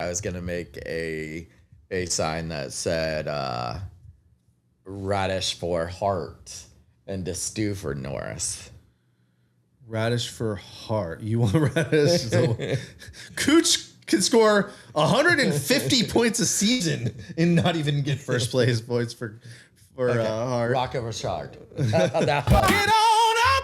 was gonna make a sign that said radish for Hart and the stew for Norris. Radish for Hart. You want Radish? Cooch can score 150 points a season and not even get first place points for Hart. Rocco Richard. Get on up.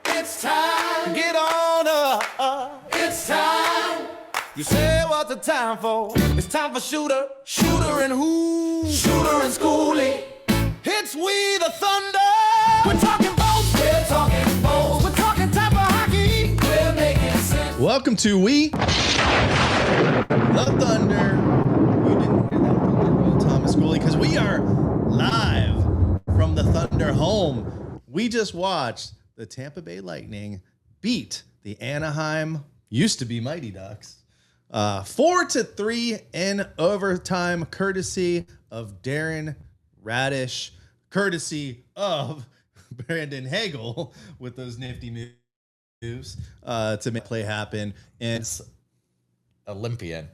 It's time. Get on up. It's time. You say what's the time for? It's time for Shooter. Shooter and who? Shooter and Schoolie. It's We the Thunder. We're talking boats. We're talking boats. We're talking Tampa hockey. We're making sense. Welcome to We the Thunder. You didn't hear that Thunder, Thomas Schoolie, because we are live from the Thunder home. We just watched the Tampa Bay Lightning beat the Anaheim, used to be Mighty Ducks, 4-3 in overtime, courtesy of Darren Radish, courtesy of Brandon Hagel with those nifty moves to make play happen. And It's Olympian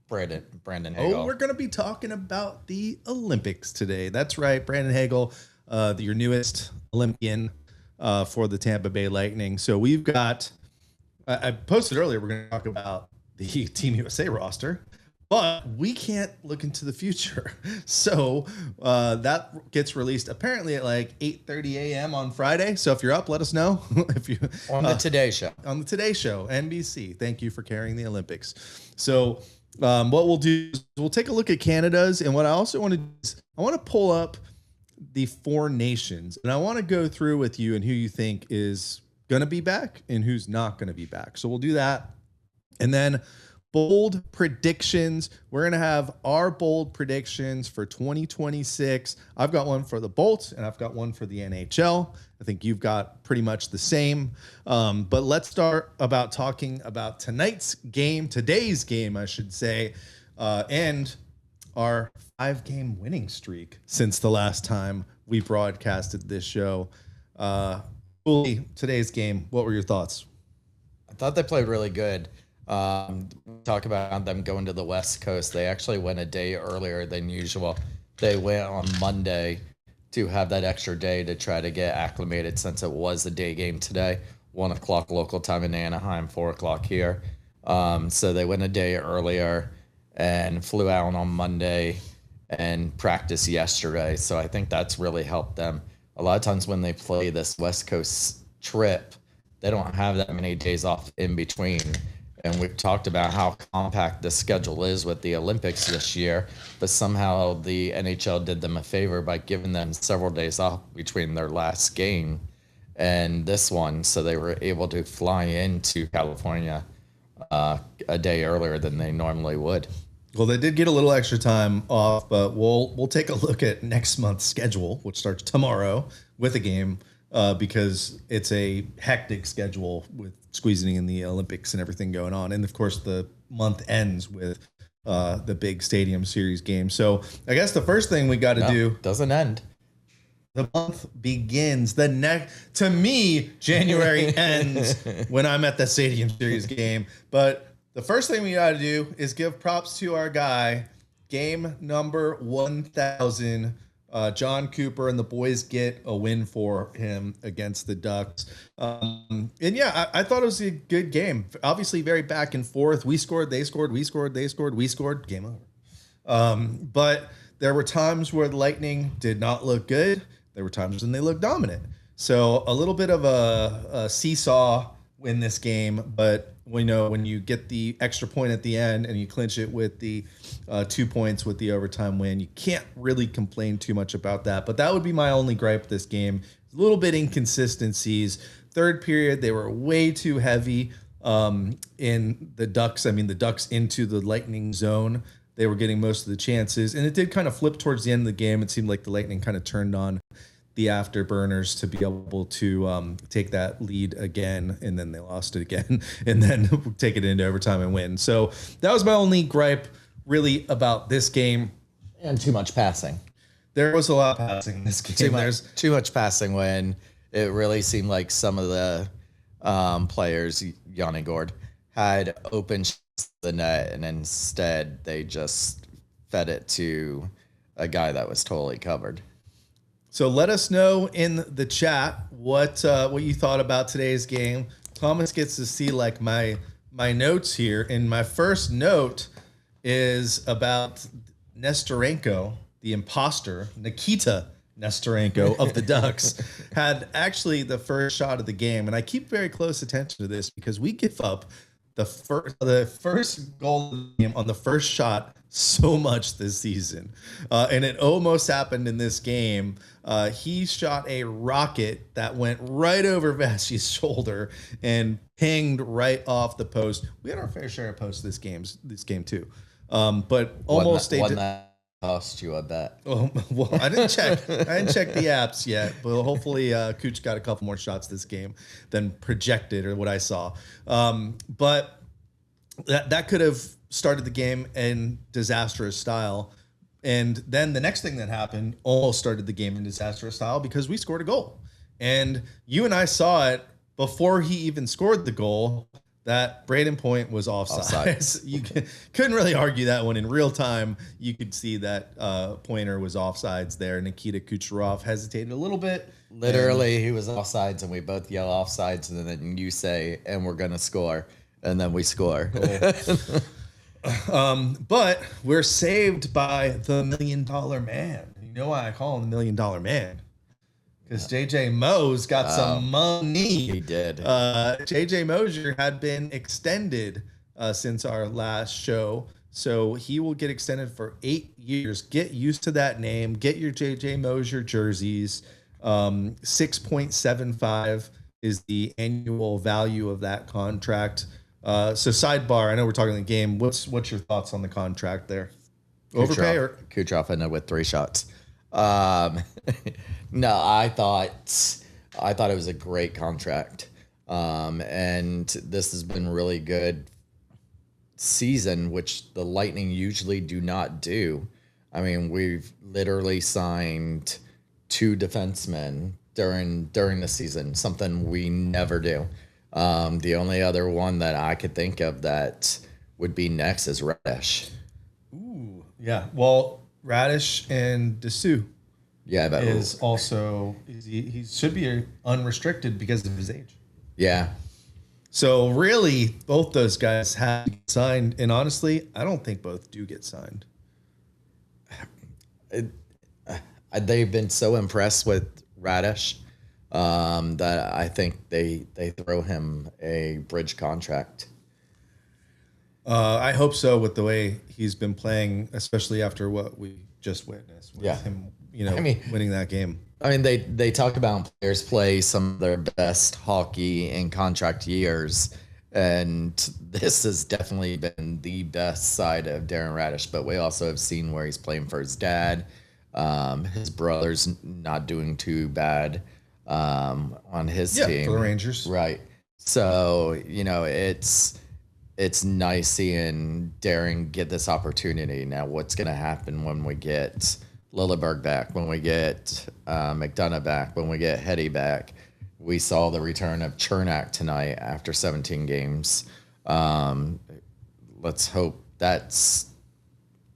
Brandon Hagel. oh, we're going to be talking about the Olympics today. That's right, Brandon Hagel, your newest Olympian for the Tampa Bay Lightning. So we've got, I posted earlier, we're going to talk about the Team USA roster, but we can't look into the future. So that gets released apparently at like 8:30 a.m. on Friday. So if you're up, let us know. If you on the Today Show. On the Today Show, NBC. Thank you for carrying the Olympics. So what we'll do is we'll take a look at Canada's, and what I also want to do is I want to pull up the four nations, and I want to go through with you and who you think is going to be back and who's not going to be back. So we'll do that. And then bold predictions. We're going to have our bold predictions for 2026. I've got one for the Bolts and I've got one for the NHL. I think you've got pretty much the same. But let's start about talking about today's game, I should say, and our 5-game winning streak since the last time we broadcasted this show. Today's game, what were your thoughts? I thought they played really good. Talk about them going to the West Coast. They actually went a day earlier than usual. They went on Monday to have that extra day to try to get acclimated since it was a day game today, 1 o'clock local time in Anaheim, 4 o'clock here. So they went a day earlier and flew out on Monday and practiced yesterday. So I think that's really helped them. A lot of times when they play this West Coast trip, they don't have that many days off in between. And we've talked about how compact the schedule is with the Olympics this year, but somehow the NHL did them a favor by giving them several days off between their last game and this one, so they were able to fly into California a day earlier than they normally would. Well, they did get a little extra time off, but we'll take a look at next month's schedule, which starts tomorrow with a game, because it's a hectic schedule with squeezing in the Olympics and everything going on. And of course the month ends with the big Stadium Series game. So I guess the first thing we got to do doesn't end. The month begins. To me, January ends when I'm at the Stadium Series game. But the first thing we got to do is give props to our guy, game number 1000. John Cooper and the boys get a win for him against the Ducks. And yeah, I thought it was a good game. Obviously very back and forth. We scored, they scored, we scored, they scored, we scored, game over. But there were times where the Lightning did not look good. There were times when they looked dominant. So a little bit of a seesaw in this game, but we know when you get the extra point at the end and you clinch it with the 2 points with the overtime win, you can't really complain too much about that. But that would be my only gripe this game. A little bit inconsistencies. Third period, they were way too heavy in the Ducks. I mean, the Ducks into the Lightning zone. They were getting most of the chances. And it did kind of flip towards the end of the game. It seemed like the Lightning kind of turned on the afterburners to be able to take that lead again, and then they lost it again, and then take it into overtime and win. So that was my only gripe really about this game. And too much passing. There was a lot of passing in this game. Too much passing when it really seemed like some of the players, Yanni Gord, had open the net, and instead they just fed it to a guy that was totally covered. So let us know in the chat what you thought about today's game. Thomas gets to see like my notes here, and my first note is about Nestorenko, the imposter, Nikita Nestorenko of the Ducks, had actually the first shot of the game. And I keep very close attention to this because we give up the first goal of the game on the first shot so much this season. And it almost happened in this game. He shot a rocket that went right over Vashti's shoulder and pinged right off the post. We had our fair share of posts this game too. But almost one that cost you a bet. Oh, well, I didn't check the apps yet, but hopefully Cooch got a couple more shots this game than projected or what I saw. But that could have started the game in disastrous style. And then the next thing that happened almost started the game in disastrous style because we scored a goal. And you and I saw it before he even scored the goal that Braden Point was offside. You couldn't really argue that one in real time. You could see that Pointer was offsides there. Nikita Kucherov hesitated a little bit. Literally, he was offsides, and we both yell offsides, and then you say, and we're going to score, and then we score. But we're saved by the $1 million man. You know why I call him the $1 million man? Because JJ Mo's got some money. He did. JJ Mosier had been extended since our last show. So he will get extended for 8 years. Get used to that name. Get your JJ Mosier jerseys. 6.75 is the annual value of that contract. So sidebar, I know we're talking the game. What's your thoughts on the contract there? Overpay or Kucherov ended with 3 shots. No, I thought it was a great contract. And this has been really good season, which the Lightning usually do not do. I mean, we've literally signed 2 defensemen during the season, something we never do. The only other one that I could think of that would be next is Radish. Ooh, yeah. Well, Radish and Dessous. Yeah, that is also he should be unrestricted because of his age. Yeah. So really, both those guys have to get signed, and honestly, I don't think both do get signed. They've been so impressed with Radish that I think they throw him a bridge contract. I hope so with the way he's been playing, especially after what we just witnessed with him. Winning that game. I mean, they talk about players play some of their best hockey in contract years, and this has definitely been the best side of Darren Radish. But we also have seen where he's playing for his dad. His brother's not doing too bad on his team. For the Rangers. Right. So, it's nice seeing Darren get this opportunity. Now, what's going to happen when we get Lilleberg back, when we get McDonough back, when we get Hetty back? We saw the return of Chernak tonight after 17 games. Let's hope that's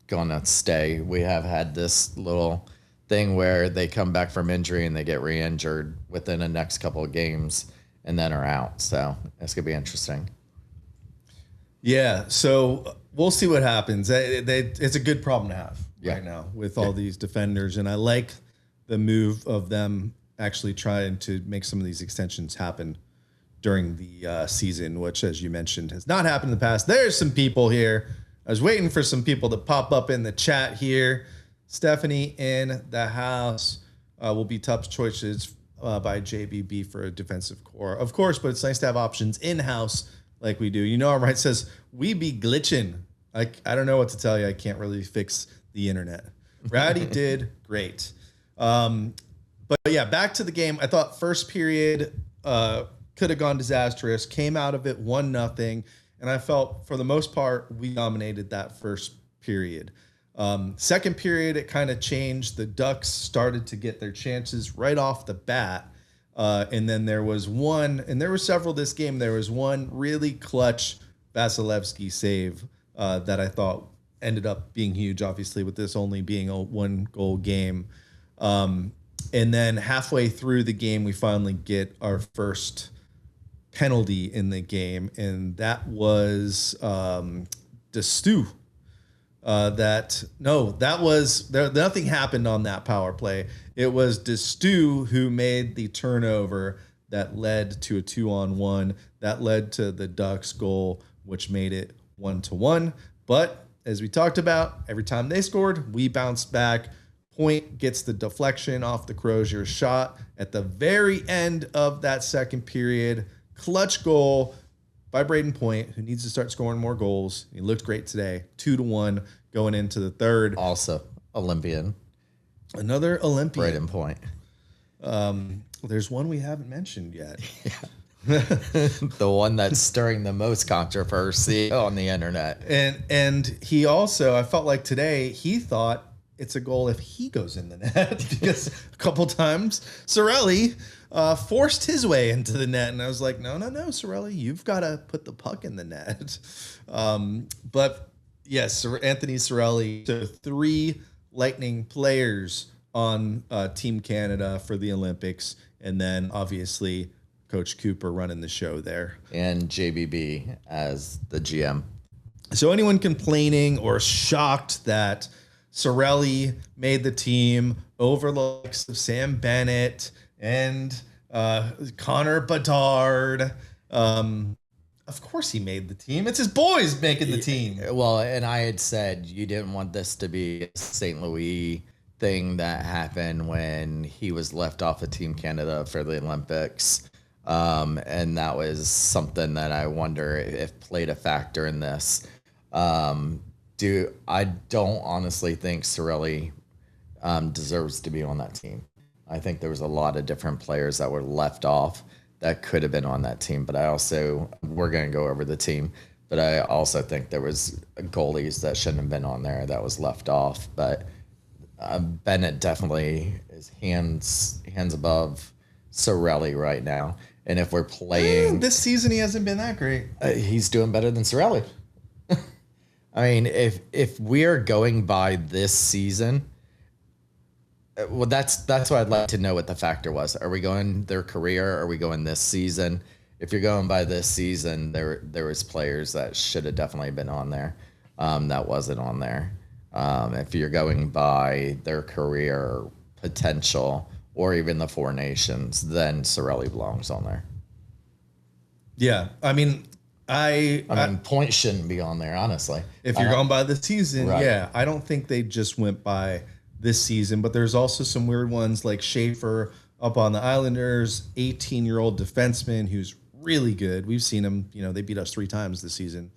gonna stay. We have had this little thing where they come back from injury and they get re-injured within the next couple of games and then are out. So it's gonna be interesting. Yeah, so we'll see what happens. It's a good problem to have right now with all these defenders, and I like the move of them actually trying to make some of these extensions happen during the season, which, as you mentioned, has not happened in the past. There's some people here. I was waiting for some people to pop up in the chat here. Stephanie in the house will be tough choices by JBB for a defensive core. Of course, but it's nice to have options in-house like we do. You know, right, says, we be glitching. I don't know what to tell you. I can't really fix the internet. Rowdy did great. But yeah, back to the game. I thought first period could have gone disastrous. Came out of it 1-0, and I felt for the most part we dominated that first period. Second period, it kind of changed. The Ducks started to get their chances right off the bat, and then there was one, and there were several this game. There was one really clutch Vasilevsky save that I thought ended up being huge, obviously, with this only being a 1-goal game. And then halfway through the game, we finally get our first penalty in the game, and that was Destu. Nothing happened on that power play. It was Destu who made the turnover that led to a 2-on-1 that led to the Ducks goal, which made it 1-1. But as we talked about, every time they scored, we bounced back. Point gets the deflection off the Crozier shot at the very end of that second period. Clutch goal by Braden Point, who needs to start scoring more goals. He looked great today. 2-1 going into the third. Also Olympian. Another Olympian. Braden Point. There's one we haven't mentioned yet. The one that's stirring the most controversy on the internet. And he also, I felt like today, he thought it's a goal if he goes in the net because a couple times Cirelli forced his way into the net. And I was like, no, Cirelli, you've got to put the puck in the net. But yes, Anthony Cirelli, so 3 Lightning players on Team Canada for the Olympics. And then obviously Coach Cooper running the show there. And JBB as the GM. So anyone complaining or shocked that Cirelli made the team over the likes of Sam Bennett and Connor Bedard, of course he made the team. It's his boys making the team. Well, and I had said you didn't want this to be a St. Louis thing that happened when he was left off of Team Canada for the Olympics. And that was something that I wonder if played a factor in this. I don't honestly think Cirelli deserves to be on that team. I think there was a lot of different players that were left off that could have been on that team. But we're going to go over the team. But I also think there was goalies that shouldn't have been on there that was left off. But Bennett definitely is hands above Cirelli right now. And if we're playing this season, he hasn't been that great. He's doing better than Cirelli. I mean, if we are going by this season, well, that's what I'd like to know what the factor was. Are we going their career? Are we going this season? If you're going by this season, there was players that should have definitely been on there that wasn't on there. If you're going by their career potential or even the 4 nations, then Cirelli belongs on there. Yeah, I mean, Point shouldn't be on there, honestly. If you're going by the season, right. Yeah, I don't think they just went by this season, but there's also some weird ones like Schaefer up on the Islanders, 18-year-old defenseman who's really good. We've seen him, they beat us 3 times this season.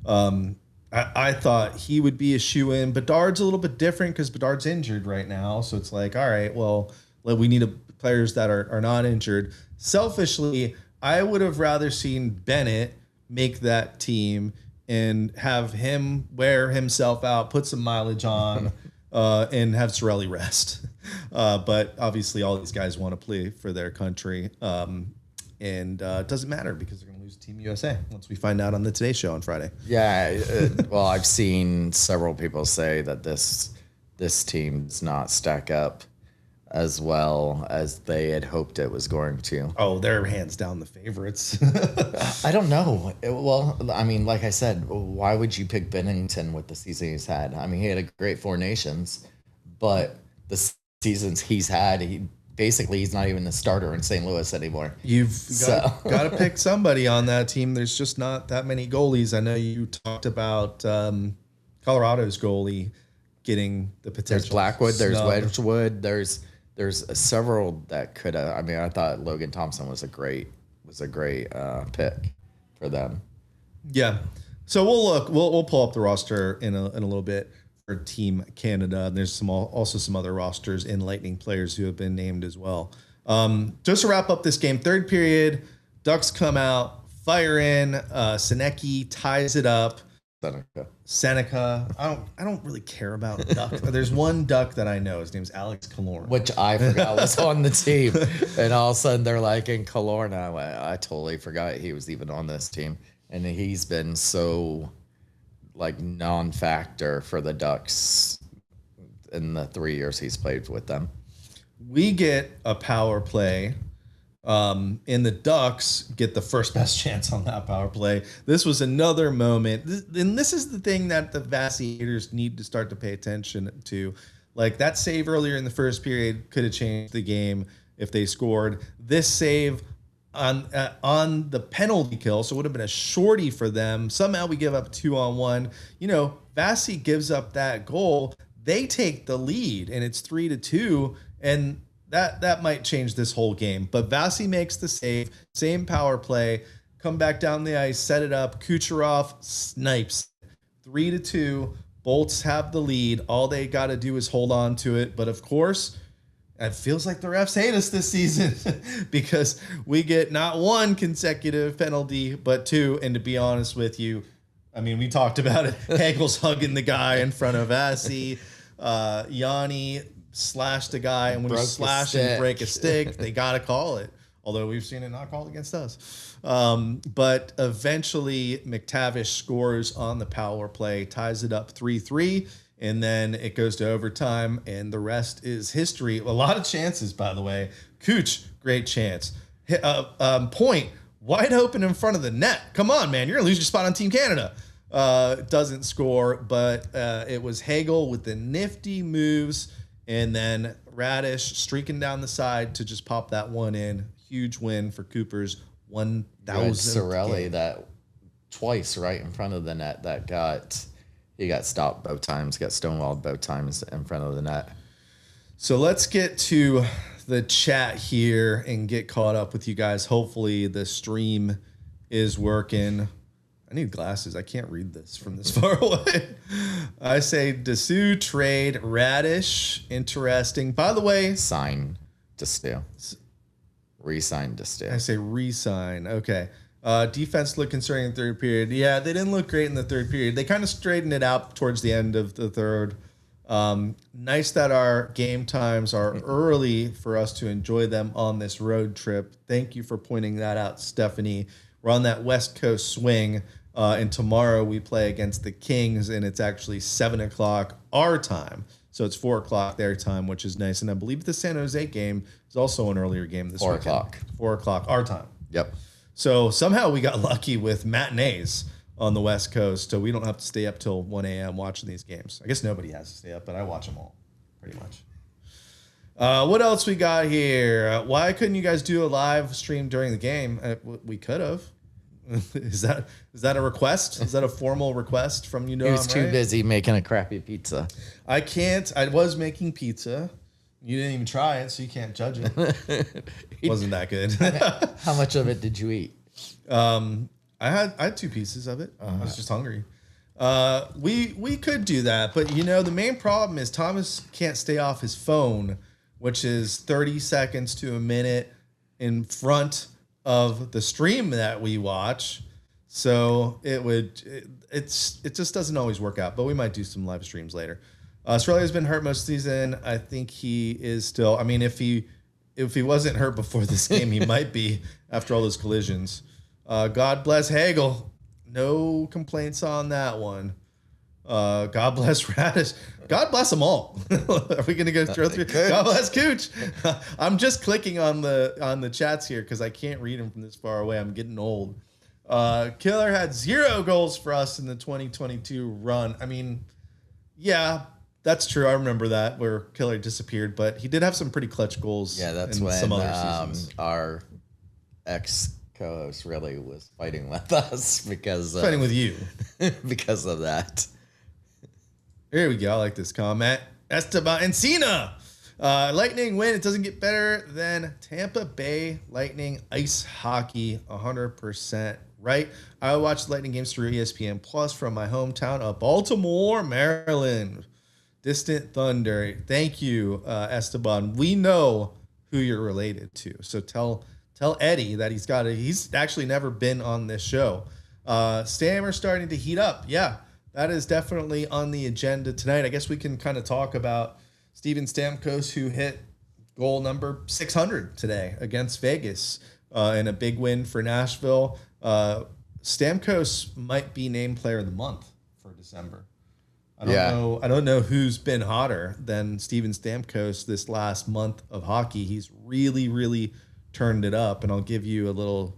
I thought he would be a shoe-in. Bedard's a little bit different because Bedard's injured right now, so it's like, all right, well, we need players that are not injured. Selfishly, I would have rather seen Bennett make that team and have him wear himself out, put some mileage on, and have Cirelli rest. But obviously all these guys want to play for their country. And it doesn't matter because they're going to lose Team USA once we find out on the Today Show on Friday. Yeah. Well, I've seen several people say that this team does not stack up as well as they had hoped it was going to. Oh, they're hands down the favorites. I don't know. Well, I mean, like I said, why would you pick Bennington with the season he's had? I mean, he had a great 4 nations, but the seasons he's had, he's not even the starter in St. Louis anymore. You've got to pick somebody on that team. There's just not that many goalies. I know you talked about Colorado's goalie getting the potential. There's Blackwood, snub. there's Wedgwood, there's several that could have. I mean, I thought Logan Thompson was a great pick for them. Yeah. So we'll pull up the roster in a little bit for Team Canada. And there's also some other rosters in Lightning players who have been named as well. Just to wrap up this game, third period, Ducks come out, fire in, Senecki ties it up. Seneca. I don't really care about Duck. There's one Duck that I know. His name's Alex Killorn. Which I forgot was on the team. And all of a sudden they're like in Killorn. I totally forgot he was even on this team. and he's been so like non-factor for the Ducks in the 3 years he's played with them. We get a power play. And the Ducks get the first best chance on that power play. This was another moment. And this is the thing that the Vasi haters need to start to pay attention to. Like that save earlier in the first period could have changed the game if they scored. This save on the penalty kill, so it would have been a shorty for them. Somehow we give up 2-on-1. You know, Vasi gives up that goal. They take the lead, and it's 3-2. And that might change this whole game. But Vasi makes the save, same power play, come back down the ice, set it up. Kucherov snipes 3-2. Bolts have the lead. All they got to do is hold on to it. But of course, it feels like the refs hate us this season because we get not one consecutive penalty, but two. And to be honest with you, I mean, we talked about it. Hagel's hugging the guy in front of Vasi. Yanni slashed a guy, and when you slash and break a stick, they got to call it. Although we've seen it not called against us. But eventually McTavish scores on the power play, ties it up 3-3, and then it goes to overtime, and the rest is history. A lot of chances, by the way. Cooch, great chance. Point, wide open in front of the net. Come on, man. You're going to lose your spot on Team Canada. Doesn't score, but it was Hagel with the nifty moves, and then Radish streaking down the side to just pop that one in. Huge win for Cooper's 1,000th Sorelli game. that twice right in front of the net he got stopped both times, got stonewalled both times in front of the net. So let's get to the chat here and get caught up with you guys. Hopefully the stream is working. I need glasses. I can't read this from this far away. I say Dessous trade, Radish, interesting. By the way, Sign to steal. Re-sign to steal. I say re-sign. Okay. Defense looked concerning in the third period. Yeah, they didn't look great in the third period. They kind of straightened it out towards the end of the third. Nice that our game times are early for us to enjoy them on this road trip. Thank you for pointing that out, Stephanie. We're on that West Coast swing. And tomorrow we play against the Kings, and it's actually 7 o'clock our time. So it's 4 o'clock their time, which is nice. And I believe the San Jose game is also an earlier game this weekend. 4 o'clock. 4 o'clock our time. Yep. So somehow we got lucky with matinees on the West Coast, so we don't have to stay up till 1 a.m. watching these games. I guess nobody has to stay up, but I watch them all, pretty much. What else we got here? Why couldn't you guys do a live stream during the game? We could have. Is that a request? Is that a formal request from you? He was too busy making a crappy pizza. I can't. I was making pizza. You didn't even try it, so you can't judge it. Wasn't that good. How much of it did you eat? I had 2 pieces of it. I was just hungry. We could do that, but the main problem is Thomas can't stay off his phone, which is 30 seconds to a minute in front of the stream that we watch. So it just doesn't always work out, but we might do some live streams later. Australia's been hurt most of the season. I think he is still. I mean, if he wasn't hurt before this game, he might be after all those collisions. God bless Hagel. No complaints on that one. God bless Radish. God bless them all. Are we gonna go through? God bless Cooch. I'm just clicking on the chats here because I can't read them from this far away. I'm getting old. Killer had 0 goals for us in the 2022 run. I mean, yeah, that's true. I remember that where Killer disappeared, but he did have some pretty clutch goals. Yeah, that's in when some other seasons. Our ex-co-host really was fighting with us because Fighting with you. because of that. Here we go. I like this comment. Esteban Encina. Lightning win. It doesn't get better than Tampa Bay Lightning ice hockey. 100% right. I watch Lightning games through ESPN Plus from my hometown of Baltimore, Maryland. Distant Thunder. Thank you, Esteban. We know who you're related to. So tell Eddie that he's actually never been on this show. Stammer starting to heat up. Yeah. That is definitely on the agenda tonight. I guess we can kind of talk about Steven Stamkos, who hit goal number 600 today against Vegas in a big win for Nashville. Stamkos might be named player of the month for December. I don't Yeah. know. I don't know who's been hotter than Steven Stamkos this last month of hockey. He's really, really turned it up, and I'll give you a little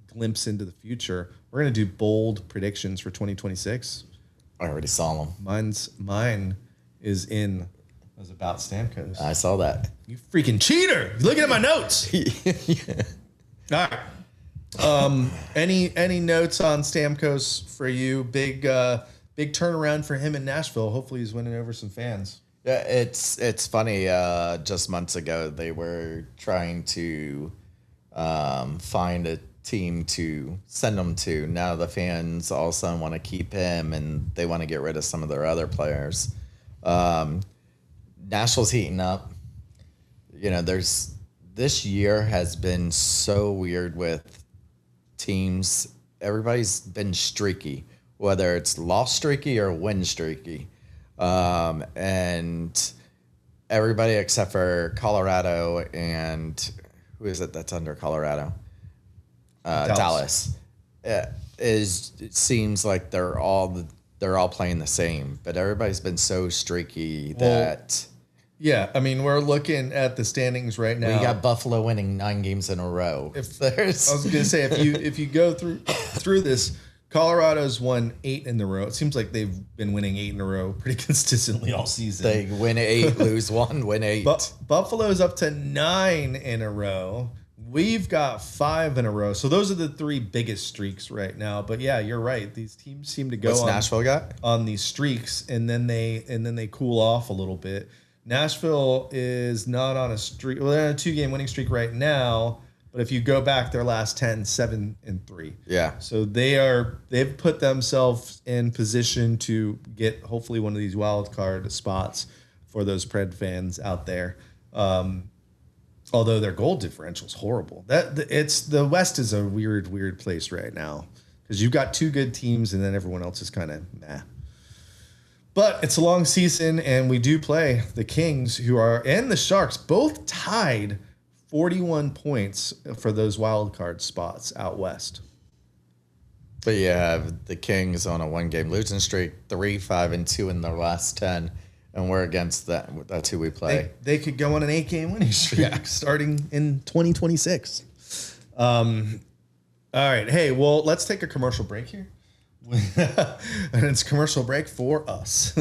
glimpse into the future. We're gonna do bold predictions for 2026. I already saw them. Mine is about Stamkos. I saw that. You freaking cheater! You're looking at my notes. All right. Any notes on Stamkos for you? Big turnaround for him in Nashville. Hopefully he's winning over some fans. Yeah, it's funny. Just months ago, they were trying to find a team to send him to. Now the fans all of a sudden want to keep him, and they want to get rid of some of their other players. Nashville's heating up. You know, this year has been so weird with teams. Everybody's been streaky, whether it's loss streaky or win streaky. And everybody except for Colorado and who is it that's under Colorado? Dallas. It seems like they're all playing the same, but everybody's been so streaky that Yeah, I mean, we're looking at the standings right now. we got Buffalo winning 9 games in a row. I was going to say, if you go through this, Colorado's won 8 in a row. It seems like they've been winning 8 in a row pretty consistently all season. They win 8, lose 1, win 8. Buffalo's up to 9 in a row. We've got 5 in a row. So those are the 3 biggest streaks right now. But yeah, you're right. These teams seem to go What's Nashville got? on these streaks, and then they cool off a little bit. Nashville is not on a streak. Well, they're on a 2-game winning streak right now. But if you go back their last 10, 7-3. Yeah. So they've put themselves in position to get hopefully one of these wild card spots for those Pred fans out there. Although their goal differential is horrible. The West is a weird place right now because you've got 2 good teams and then everyone else is kind of meh. But it's a long season, and we do play the Kings, and the Sharks, both tied 41 points for those wild card spots out west. But you have the Kings on a 1-game losing streak, 3-5-2 in their last 10, and we're against that. That's who we play. They could go on an 8-game winning streak starting in 2026. All right. Hey, well, let's take a commercial break here. And it's commercial break for us.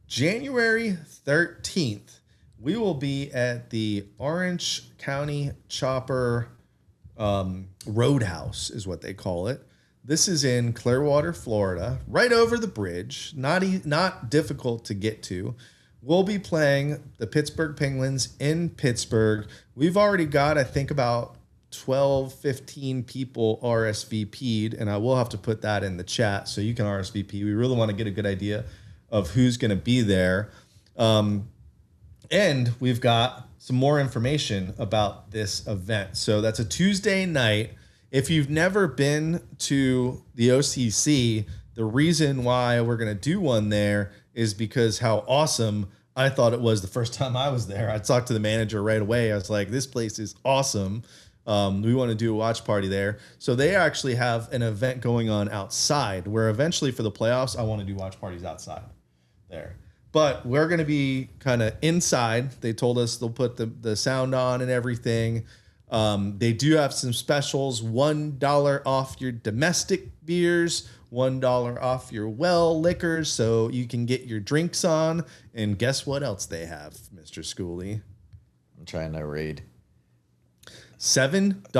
January 13th, we will be at the Orange County Chopper Roadhouse is what they call it. This is in Clearwater, Florida, right over the bridge. Not difficult to get to. We'll be playing the Pittsburgh Penguins in Pittsburgh. We've already got, I think, about 12, 15 people RSVP'd, and I will have to put that in the chat so you can RSVP. We really want to get a good idea of who's going to be there. And we've got some more information about this event. So that's a Tuesday night. If you've never been to the OCC, the reason why we're going to do one there is because how awesome I thought it was the first time I was there. I talked to the manager right away. I was like, this place is awesome. We want to do a watch party there. So they actually have an event going on outside where eventually for the playoffs, I want to do watch parties outside there. But we're going to be kind of inside. They told us they'll put the sound on and everything. They do have some specials, $1 off your domestic beers, $1 off your well liquors, so you can get your drinks on. And guess what else they have, Mr. Schooley? I'm trying to read. $7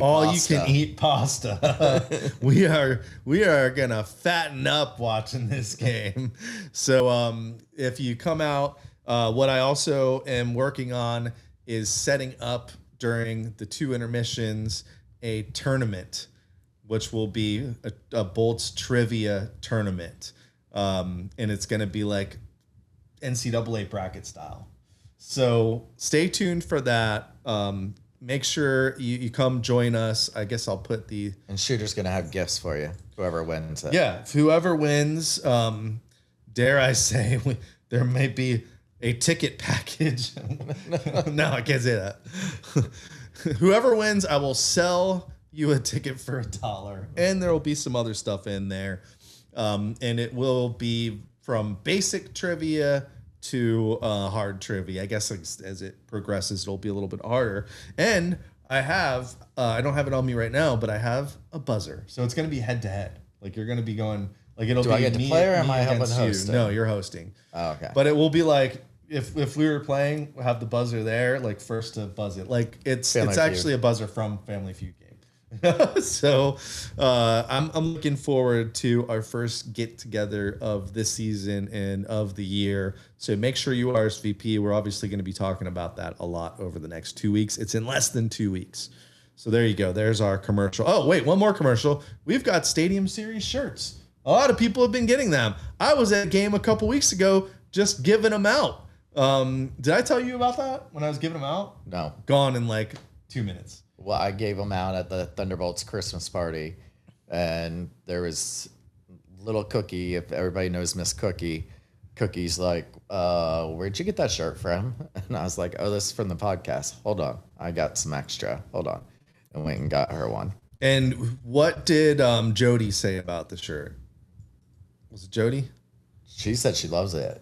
all you can eat pasta. we are gonna fatten up watching this game. So if you come out, what I also am working on is setting up during the 2 intermissions a tournament, which will be a Bolts trivia tournament, and it's gonna be like NCAA bracket style. So stay tuned for that. Make sure you come join us. I guess I'll put And Shooter's going to have gifts for you, whoever wins it. Yeah, whoever wins, dare I say, there may be a ticket package. No, I can't say that. Whoever wins, I will sell you a ticket for $1, and there will be some other stuff in there. And it will be from basic trivia to hard trivia. I guess as it progresses, it'll be a little bit harder. And I don't have it on me right now, but I have a buzzer. So it's going to be head to head. Like you're going to be going, like it'll Do be I get to me, play, or am me I helping against you. host it? No, you're hosting. Oh, okay. But it will be like, if we were playing, we'll have the buzzer there, like first to buzz it. Like it's actually a buzzer from Family Feud game. So I'm looking forward to our first get together of this season and of the year. So make sure you RSVP. We're obviously going to be talking about that a lot over the next 2 weeks. It's in less than 2 weeks. So there you go. There's our commercial. Oh, wait, one more commercial. We've got Stadium Series shirts. A lot of people have been getting them. I was at a game a couple weeks ago just giving them out. Did I tell you about that when I was giving them out? No. Gone in like 2 minutes. Well, I gave them out at the Thunderbolts Christmas party, and there was little Cookie. If everybody knows Miss Cookie, Cookie's like, where'd you get that shirt from? And I was like, oh, this is from the podcast. Hold on. I got some extra. Hold on. And went and got her one. And what did Jody say about the shirt? Was it Jody? She said she loves it.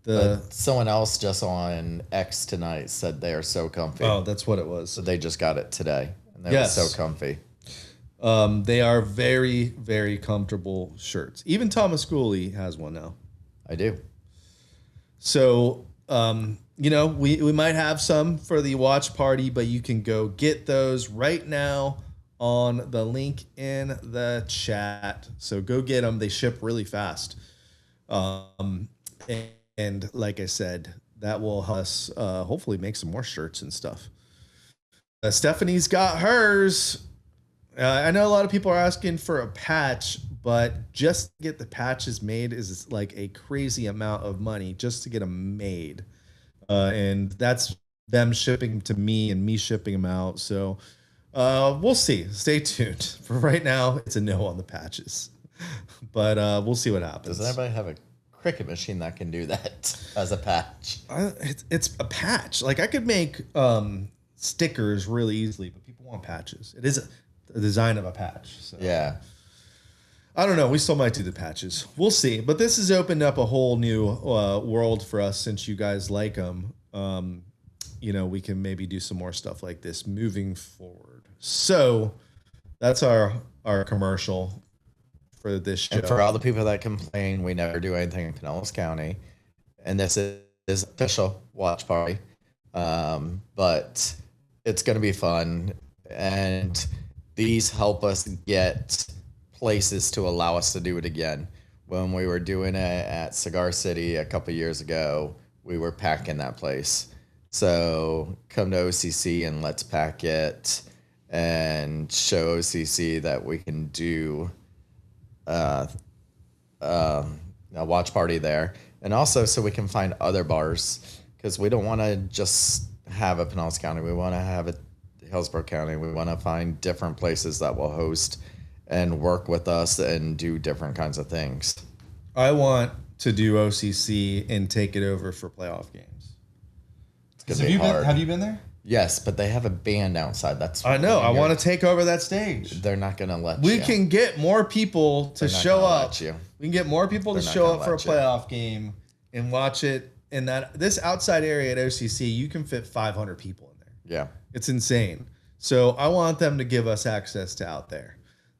But someone else just on X tonight said they are so comfy. Oh, that's what it was. So they just got it today, and they were so comfy. They are very, very comfortable shirts. Even Thomas Cooley has one now. I do. So, we might have some for the watch party, but you can go get those right now on the link in the chat. So go get them. They ship really fast. And like I said, that will help us hopefully make some more shirts and stuff. Stephanie's got hers. I know a lot of people are asking for a patch, but just to get the patches made is like a crazy amount of money just to get them made. And that's them shipping to me and me shipping them out. So we'll see. Stay tuned. For right now, it's a no on the patches. But we'll see what happens. Does anybody have a cricket machine that can do that as a patch? It's a patch. Like I could make stickers really easily, but people want patches. It is a design of a patch. So. Yeah. I don't know. We still might do the patches. We'll see. But this has opened up a whole new world for us since you guys like them. We can maybe do some more stuff like this moving forward. So that's our commercial for this show. And for all the people that complain we never do anything in Pinellas County, and this is official watch party, but it's going to be fun, and these help us get places to allow us to do it again. When we were doing it at Cigar City a couple years ago, we were packing that place. So come to OCC and let's pack it and show OCC that we can do a watch party there, and also so we can find other bars, because we don't want to just have a Pinellas County. We want to have a Hillsborough County. We want to find different places that will host and work with us and do different kinds of things. I want to do OCC and take it over for playoff games. It's gonna be hard. Have you been there? Yes, but they have a band outside. That's I know. I want to take over that stage. They're not going to let we you. We can get more people to show up. We can get more people to show up for a playoff game and watch it. In this outside area at OCC, you can fit 500 people in there. Yeah, it's insane. So I want them to give us access to out there.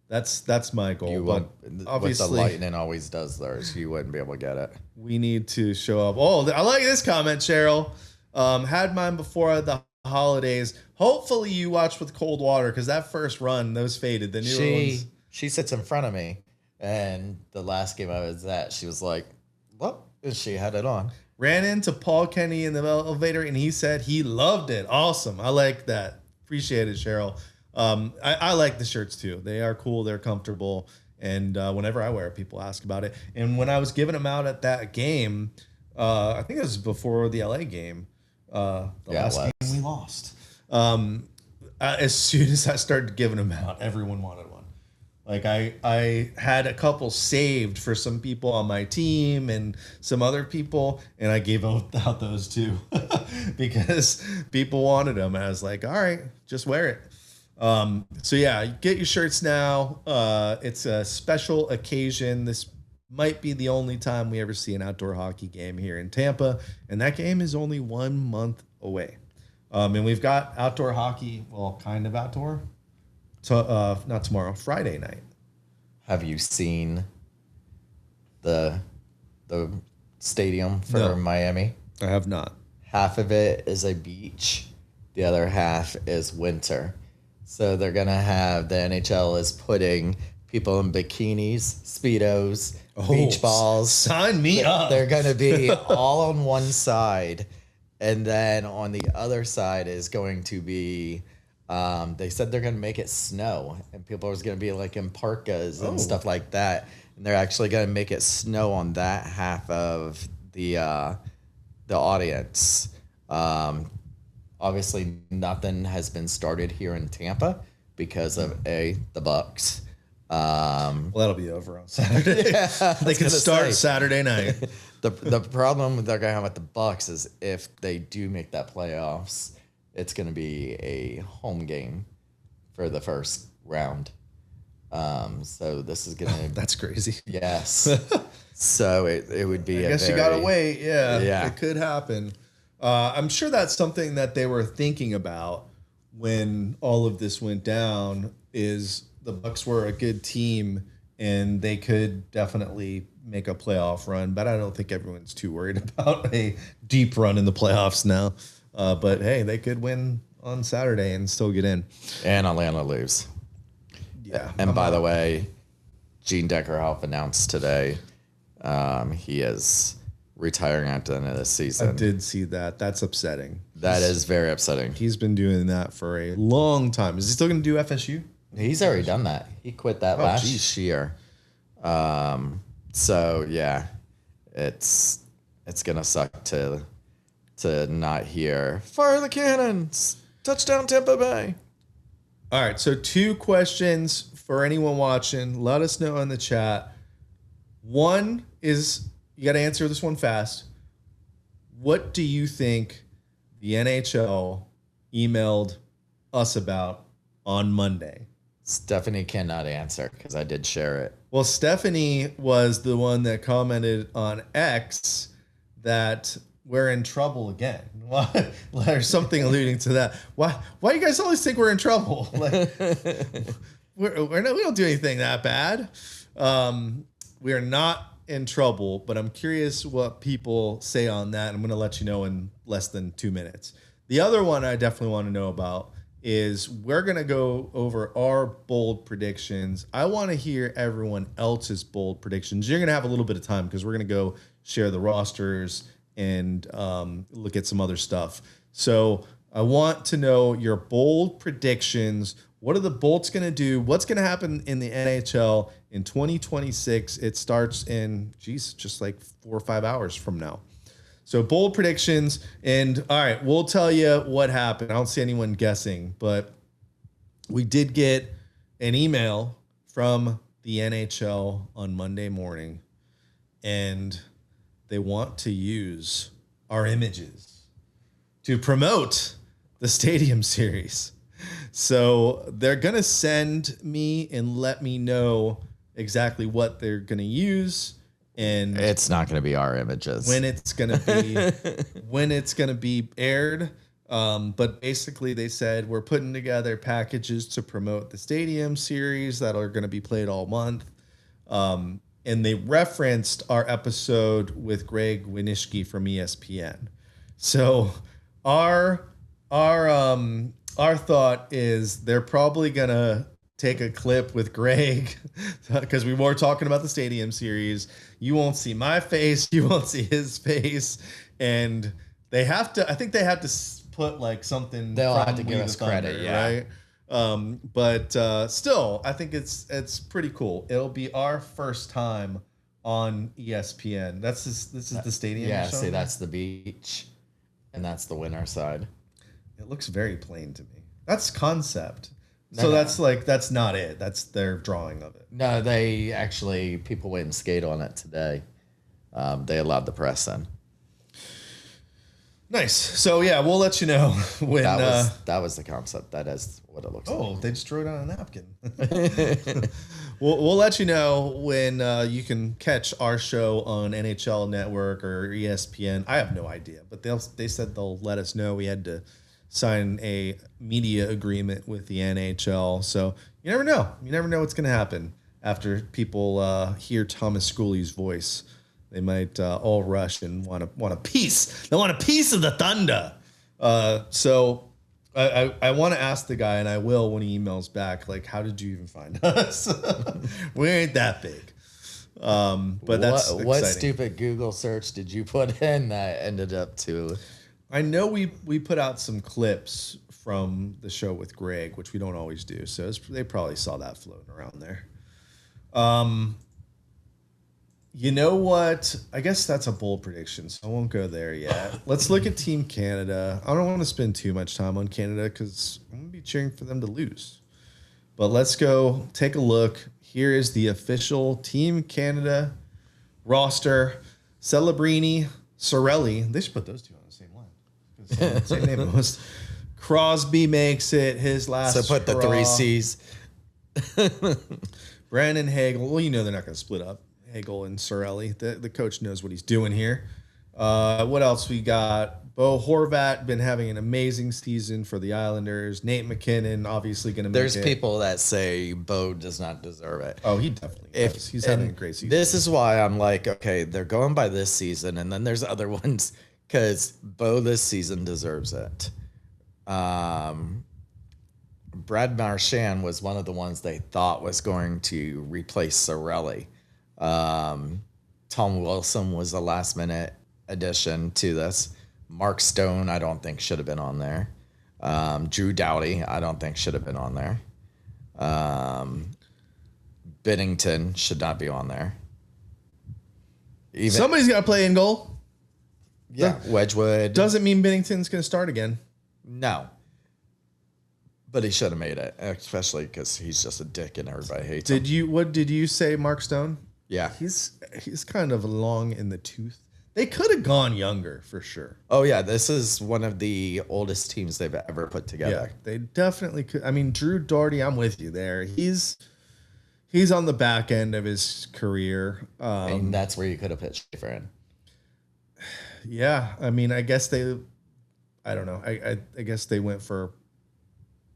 That's my goal. But obviously, what the Lightning always does theirs, you wouldn't be able to get it. We need to show up. Oh, I like this comment, Cheryl. Had mine before the holidays. Hopefully you watched with cold water, because that first run, those faded. The newer ones. She sits in front of me, and the last game I was at, she was like, "What?" And she had it on. Ran into Paul Kenny in the elevator, and he said he loved it. Awesome. I like that. Appreciate it, Cheryl. I like the shirts too. They are cool. They're comfortable. And whenever I wear it, people ask about it. And when I was giving them out at that game, I think it was before the LA game. The last game we lost. As soon as I started giving them out, everyone wanted one. Like I had a couple saved for some people on my team and some other people, and I gave out those too because people wanted them. And I was like, all right, just wear it. So yeah, get your shirts now. It's a special occasion. This might be the only time we ever see an outdoor hockey game here in Tampa, and that game is only 1 month away. And we've got outdoor hockey, well, kind of outdoor. So not tomorrow, Friday night. Have you seen the stadium for Miami? I have not. Half of it is a beach. The other half is winter. So they're going to have, the NHL is putting people in bikinis, Speedos, beach balls. Sign me up. They're going to be all on one side. And then on the other side is going to be, they said they're going to make it snow. And people are going to be like in parkas and stuff like that. And they're actually going to make it snow on that half of the audience. Obviously, nothing has been started here in Tampa because of the Bucks. Well, that'll be over on Saturday. They can start Saturday night. The problem they're gonna have with the Bucks is if they do make that playoffs, it's gonna be a home game for the first round. So this is gonna. That's crazy. Yes. So it would be. I guess you gotta wait. Yeah, it could happen. I'm sure that's something that they were thinking about when all of this went down. Is the Bucks were a good team and they could definitely make a playoff run, but I don't think everyone's too worried about a deep run in the playoffs now. But hey, they could win on Saturday and still get in. And Atlanta lose. Yeah. And by the way, Gene Deckerhoff announced today he is retiring at the end of the season. I did see that. That's upsetting. That is very upsetting. He's been doing that for a long time. Is he still going to do FSU? He's already done that. He quit that last year. So yeah, it's gonna suck to not hear fire the cannons, touchdown Tampa Bay. All right, so 2 questions for anyone watching. Let us know in the chat. One is, you got to answer this one fast. What do you think the NHL emailed us about on Monday? Stephanie cannot answer because I did share it. Well, Stephanie was the one that commented on X that we're in trouble again. There's something alluding to that. Why you guys always think we're in trouble? Like, we don't do anything that bad. We are not in trouble, but I'm curious what people say on that. I'm going to let you know in less than 2 minutes. The other one I definitely want to know about is we're going to go over our bold predictions. I want to hear everyone else's bold predictions. You're going to have a little bit of time because we're going to go share the rosters and look at some other stuff. So I want to know your bold predictions. What are the Bolts going to do? What's going to happen in the NHL in 2026? It starts in, just like 4 or 5 hours from now. So bold predictions. And all right, we'll tell you what happened. I don't see anyone guessing, but we did get an email from the NHL on Monday morning, and they want to use our images to promote the Stadium Series. So they're going to send me and let me know exactly what they're going to use. And it's not going to be our images when it's going to be aired. But basically they said we're putting together packages to promote the Stadium Series that are going to be played all month. And they referenced our episode with Greg Winishki from ESPN. So our thought is they're probably going to take a clip with Greg because we were talking about the Stadium Series. You won't see my face. You won't see his face. And they have to, I think they have to put like something. They'll have to give us credit. Yeah. Right. But still, I think it's pretty cool. It'll be our first time on ESPN. This is the stadium. Yeah. See, that's the beach and that's the winter side. It looks very plain to me. That's concept. That's not it. That's their drawing of it. No, people went and skate on it today. They allowed the press in. Nice. So yeah, we'll let you know when that was the concept. That is what it looks like. Oh, they just drew it on a napkin. we'll let you know when you can catch our show on NHL Network or ESPN. I have no idea, but they said they'll let us know. We had to sign a media agreement with the NHL, so you never know. You never know what's going to happen after people hear Thomas Schooley's voice. They might all rush and want a piece. They want a piece of the thunder. So I want to ask the guy, and I will when he emails back, like, how did you even find us? We ain't that big. But that's what exciting. stupid Google search did you put in that ended up to? I know we put out some clips from the show with Greg, which we don't always do. So they probably saw that floating around there. You know what? I guess that's a bold prediction, so I won't go there yet. Let's look at Team Canada. I don't want to spend too much time on Canada because I'm going to be cheering for them to lose. But let's go take a look. Here is the official Team Canada roster. Celebrini, Cirelli. They should put those two on the same line. Same name almost. Crosby makes it his last So put the hurrah. 3 C's. Brandon Hagel. Well, you know they're not going to split up. Hagel and Cirelli. The coach knows what he's doing here. What else we got? Bo Horvat been having an amazing season for the Islanders. Nate McKinnon obviously going to make There's it. people that say Bo does not deserve it. Oh, he definitely does. He's having a great season. This is why I'm like, okay, they're going by this season, and then there's other ones because Bo this season deserves it. Brad Marchand was one of the ones they thought was going to replace Cirelli. Tom Wilson was a last minute addition to this. Mark Stone, I don't think should have been on there. Drew Doughty, I don't think should have been on there. Binnington should not be on there. Somebody's got to play in goal. Yeah, Wedgwood. Doesn't mean Binnington's going to start again. No. But he should have made it, especially because he's just a dick and everybody hates him. What did you say, Mark Stone? Yeah. He's kind of long in the tooth. They could have gone younger for sure. Oh, yeah. This is one of the oldest teams they've ever put together. Yeah, they definitely could. I mean, Drew Doughty, I'm with you there. He's on the back end of his career. And that's where you could have pitched for him. Yeah. I mean, I guess I don't know. I guess they went for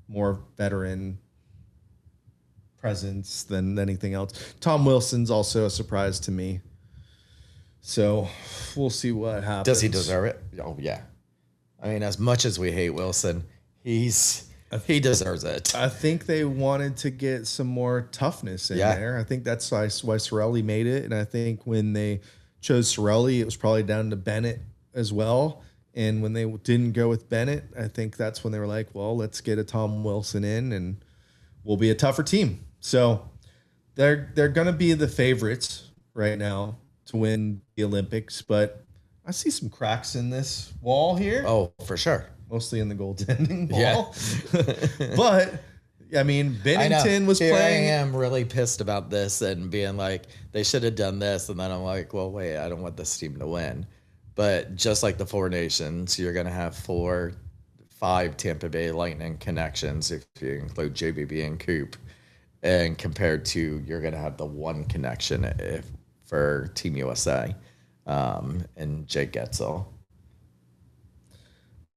more veteran presence than anything else. Tom Wilson's also a surprise to me. So we'll see what happens. Does he deserve it? Oh, yeah. I mean, as much as we hate Wilson, he deserves it. I think they wanted to get some more toughness in there. I think that's why Cirelli made it. And I think when they chose Cirelli, it was probably down to Bennett as well. And when they didn't go with Bennett, I think that's when they were like, well, let's get a Tom Wilson in and we'll be a tougher team. So they're going to be the favorites right now to win the Olympics. But I see some cracks in this wall here. Oh, for sure. Mostly in the goaltending wall. Yeah. But, I mean, Binnington was playing. I am really pissed about this and being like, they should have done this. And then I'm like, well, wait, I don't want this team to win. But just like the Four Nations, you're going to have 4-5 Tampa Bay Lightning connections if you include JBB and Coop. And compared to, you're going to have the one connection for Team USA and Jake Getzel.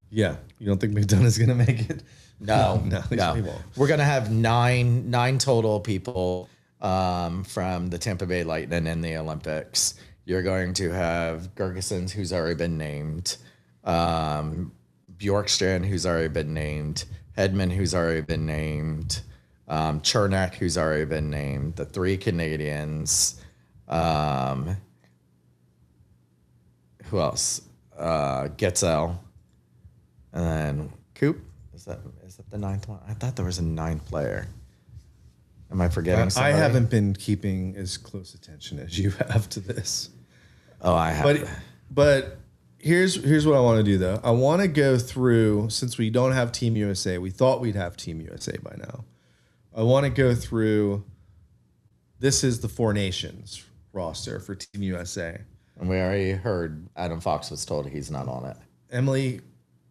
Yeah. You don't think McDonough's going to make it? No. He won't. We're going to have nine total people from the Tampa Bay Lightning in the Olympics. You're going to have Gergesons, who's already been named, Bjorkstrand, who's already been named, Hedman, who's already been named, Chernak, who's already been named, the 3 Canadians. Who else? Getzel, and then Coop. Is that the 9th one? I thought there was a 9th player. Am I forgetting somebody? I haven't been keeping as close attention as you have to this. Oh, I have. But here's what I want to do though. I want to go through, since we don't have Team USA. We thought we'd have Team USA by now. I want to go through. This is the Four Nations roster for Team USA. And we already heard Adam Fox was told he's not on it. Emily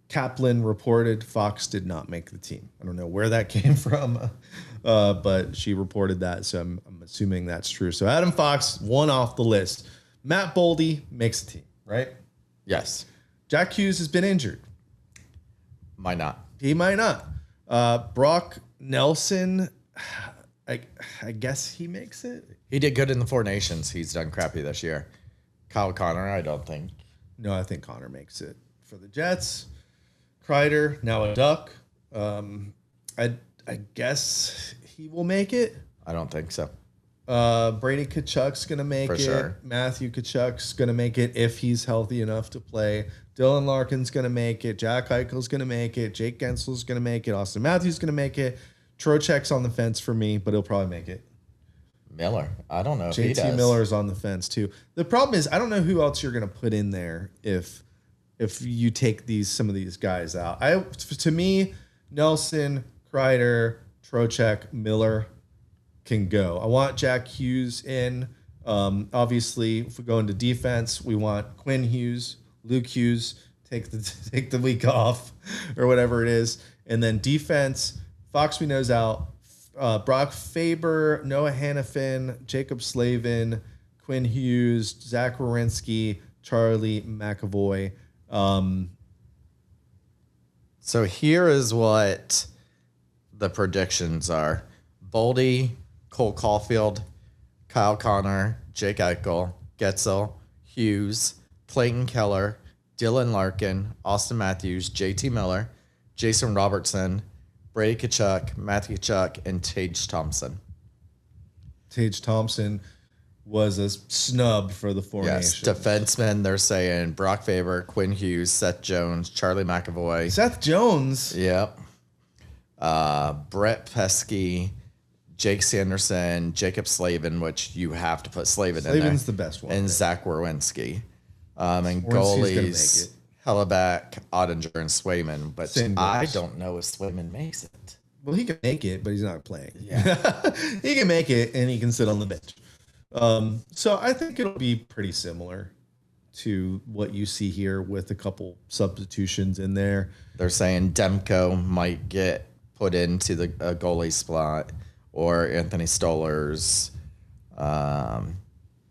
Kaplan reported Fox did not make the team. I don't know where that came from, but she reported that, so I'm assuming that's true. So Adam Fox, one off the list. Matt Boldy makes the team, right? Yes. Jack Hughes has been injured. Might not. He might not. Brock Nelson, I guess he makes it. He did good in the Four Nations. He's done crappy this year. Kyle Connor, I don't think. No, I think Connor makes it for the Jets. Kreider, now a Duck. I guess he will make it. I don't think so. Brady Tkachuk's going to make it. Sure. Matthew Tkachuk's going to make it if he's healthy enough to play. Dylan Larkin's going to make it. Jack Eichel's going to make it. Jake Gensel's going to make it. Austin Matthews going to make it. Trocheck's on the fence for me, but he'll probably make it. Miller. I don't know if he does. JT Miller's on the fence too. The problem is I don't know who else you're going to put in there if you take some of these guys out. To me, Nelson, Kreider, Trocheck, Miller can go. I want Jack Hughes in. Obviously, if we go into defense, we want Quinn Hughes, Luke Hughes, take the week off or whatever it is. And then defense, Fox we know's out. Brock Faber, Noah Hannafin, Jacob Slavin, Quinn Hughes, Zach Werenski, Charlie McAvoy. So here is what the predictions are. Boldy, Cole Caulfield, Kyle Connor, Jake Eichel, Getzel, Hughes, Clayton Keller, Dylan Larkin, Austin Matthews, JT Miller, Jason Robertson, Brady Tkachuk, Matthew Tkachuk, and Tage Thompson. Tage Thompson was a snub for the Four Nations. Defensemen, they're saying Brock Faber, Quinn Hughes, Seth Jones, Charlie McAvoy. Seth Jones? Yep. Brett Pesky, Jake Sanderson, Jacob Slavin, which you have to put Slavin in there. Slavin's the best one. And Zach Werenski. And Werenski's goalies, Hellebuck, Ottinger, and Swayman. But Same I goals. don't know if Swayman makes it. Well, he can make it, but he's not playing. Yeah. He can make it, and he can sit on the bench. So I think it'll be pretty similar to what you see here with a couple substitutions in there. They're saying Demko might get put into the goalie spot, or Anthony Stolar's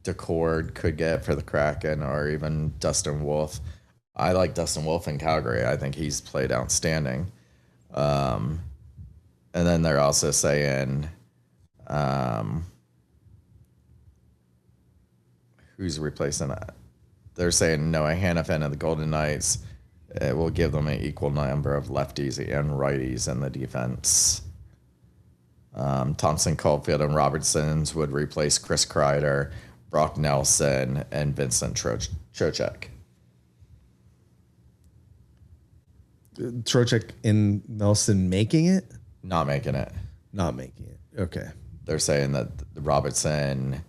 Decord could get for the Kraken, or even Dustin Wolf. I like Dustin Wolf in Calgary. I think he's played outstanding. And then they're also saying who's replacing that? They're saying Noah Hannafin of the Golden Knights. It will give them an equal number of lefties and righties in the defense. Thompson, Caulfield, and Robertsons would replace Chris Kreider, Brock Nelson, and Vincent Trocheck. Trocheck and Nelson making it? Not making it. Not making it. Okay. They're saying that Robertson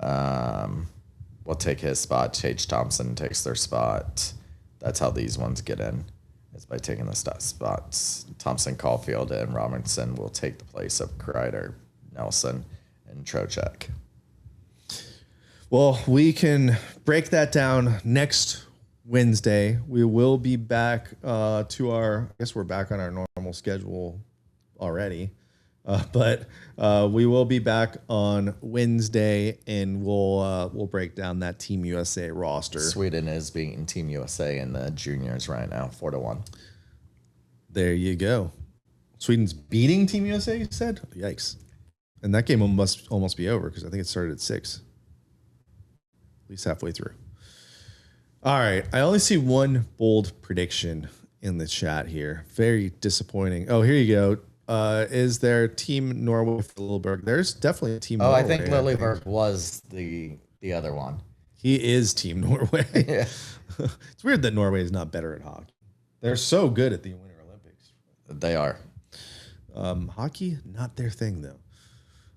will take his spot. Tage Thompson takes their spot. That's how these ones get in. It's by taking the spots. Thompson, Caulfield, and Robertson will take the place of Kreider, Nelson, and Trocheck. Well, we can break that down next Wednesday. We will be back to I guess we're back on our normal schedule already. But we will be back on Wednesday, and we'll break down that Team USA roster. Sweden is beating Team USA in the juniors right now, 4-1. There you go. Sweden's beating Team USA, you said? Yikes. And that game must almost be over because I think it started at 6. At least halfway through. All right. I only see one bold prediction in the chat here. Very disappointing. Oh, here you go. Is there Team Norway for Lilleberg? There's definitely a Team Norway. I think Lilleberg was the other one. He is Team Norway. Yeah. It's weird that Norway is not better at hockey. They're so good at the Winter Olympics. They are. Hockey, not their thing, though.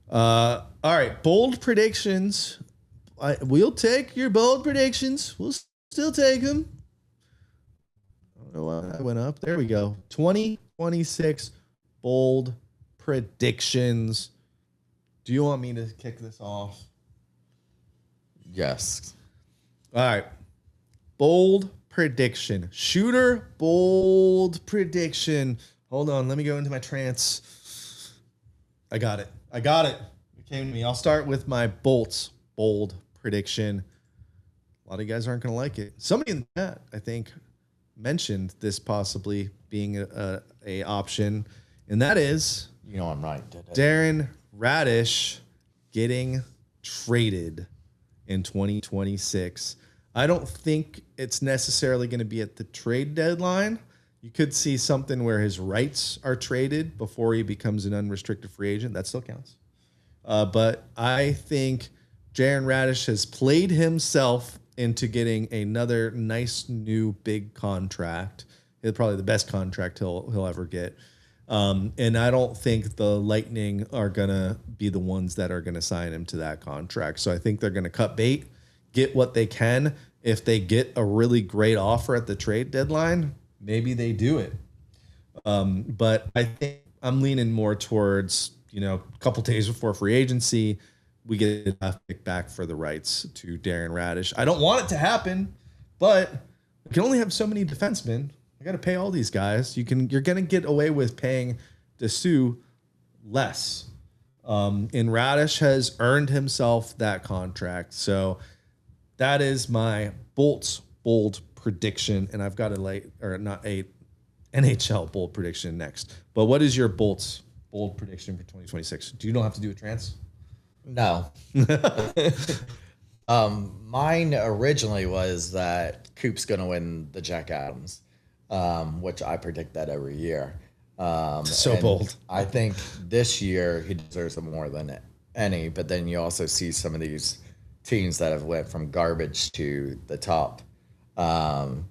All right, bold predictions. We'll take your bold predictions. We'll still take them. I don't know why I went up. There we go. 2026 bold predictions. Do you want me to kick this off? Yes. All right. Bold prediction. Shooter bold prediction. Hold on. Let me go into my trance. I got it. It came to me. I'll start with my Bolts bold prediction. A lot of you guys aren't going to like it. Somebody in the chat, I think, mentioned this possibly being a option, and that is, You know I'm right. Darren Radish getting traded in 2026. I don't think it's necessarily going to be at the trade deadline. You could see something where his rights are traded before he becomes an unrestricted free agent. That still counts. But I think Darren Radish has played himself into getting another nice new big contract. It's probably the best contract he'll ever get. And I don't think the Lightning are going to be the ones that are going to sign him to that contract. So I think they're going to cut bait, get what they can. If they get a really great offer at the trade deadline, maybe they do it. But I think I'm leaning more towards, a couple days before free agency, we get a draft pick back for the rights to Darren Radish. I don't want it to happen, but we can only have so many defensemen. I got to pay all these guys. You're going to get away with paying Dessous less. And Radish has earned himself that contract. So that is my Bolts bold prediction. And I've got not a NHL bold prediction next. But what is your Bolts bold prediction for 2026? You don't have to do a trance? No. Mine originally was that Coop's going to win the Jack Adams, which I predict that every year. So bold. I think this year he deserves it more than any, but then you also see some of these teams that have went from garbage to the top. And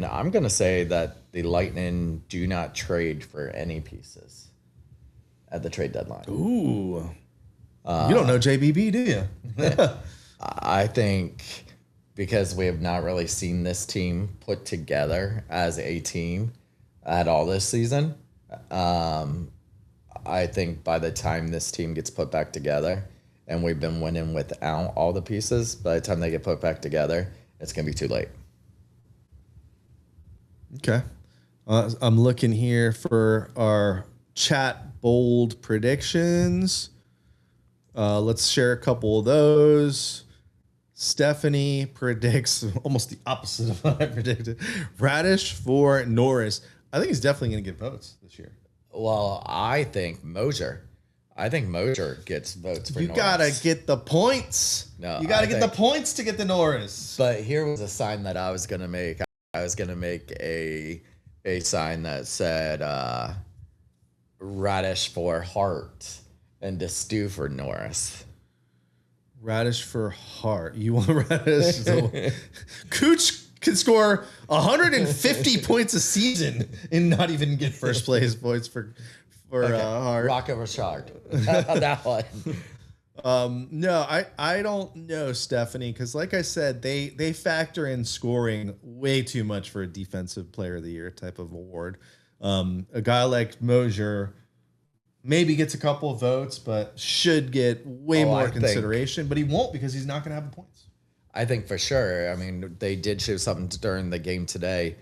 I'm going to say that the Lightning do not trade for any pieces at the trade deadline. Ooh. You don't know JBB, do you? I think because we have not really seen this team put together as a team at all this season, I think by the time this team gets put back together, and we've been winning without all the pieces, by the time they get put back together, it's going to be too late. Okay. I'm looking here for our chat bold predictions. Let's share a couple of those. Stephanie predicts almost the opposite of what I predicted. Radish for Norris. I think he's definitely going to get votes this year. Well, I think Mosier gets votes for Norris. You got to get the points. No, you got to get the points to get the Norris. But here was a sign that I was going to make. I was going to make a sign that said Radish for Hart and Dessous for Norris. Radish for Hart. You want Radish? Cooch can score 150 points a season and not even get first place points for Hart. Rocco Richard. That one. No, I don't know, Stephanie, because like I said, they factor in scoring way too much for a defensive player of the year type of award. A guy like Mosier maybe gets a couple of votes, but should get way more consideration. But he won't because he's not going to have the points. I think for sure. I mean, they did show something during the game today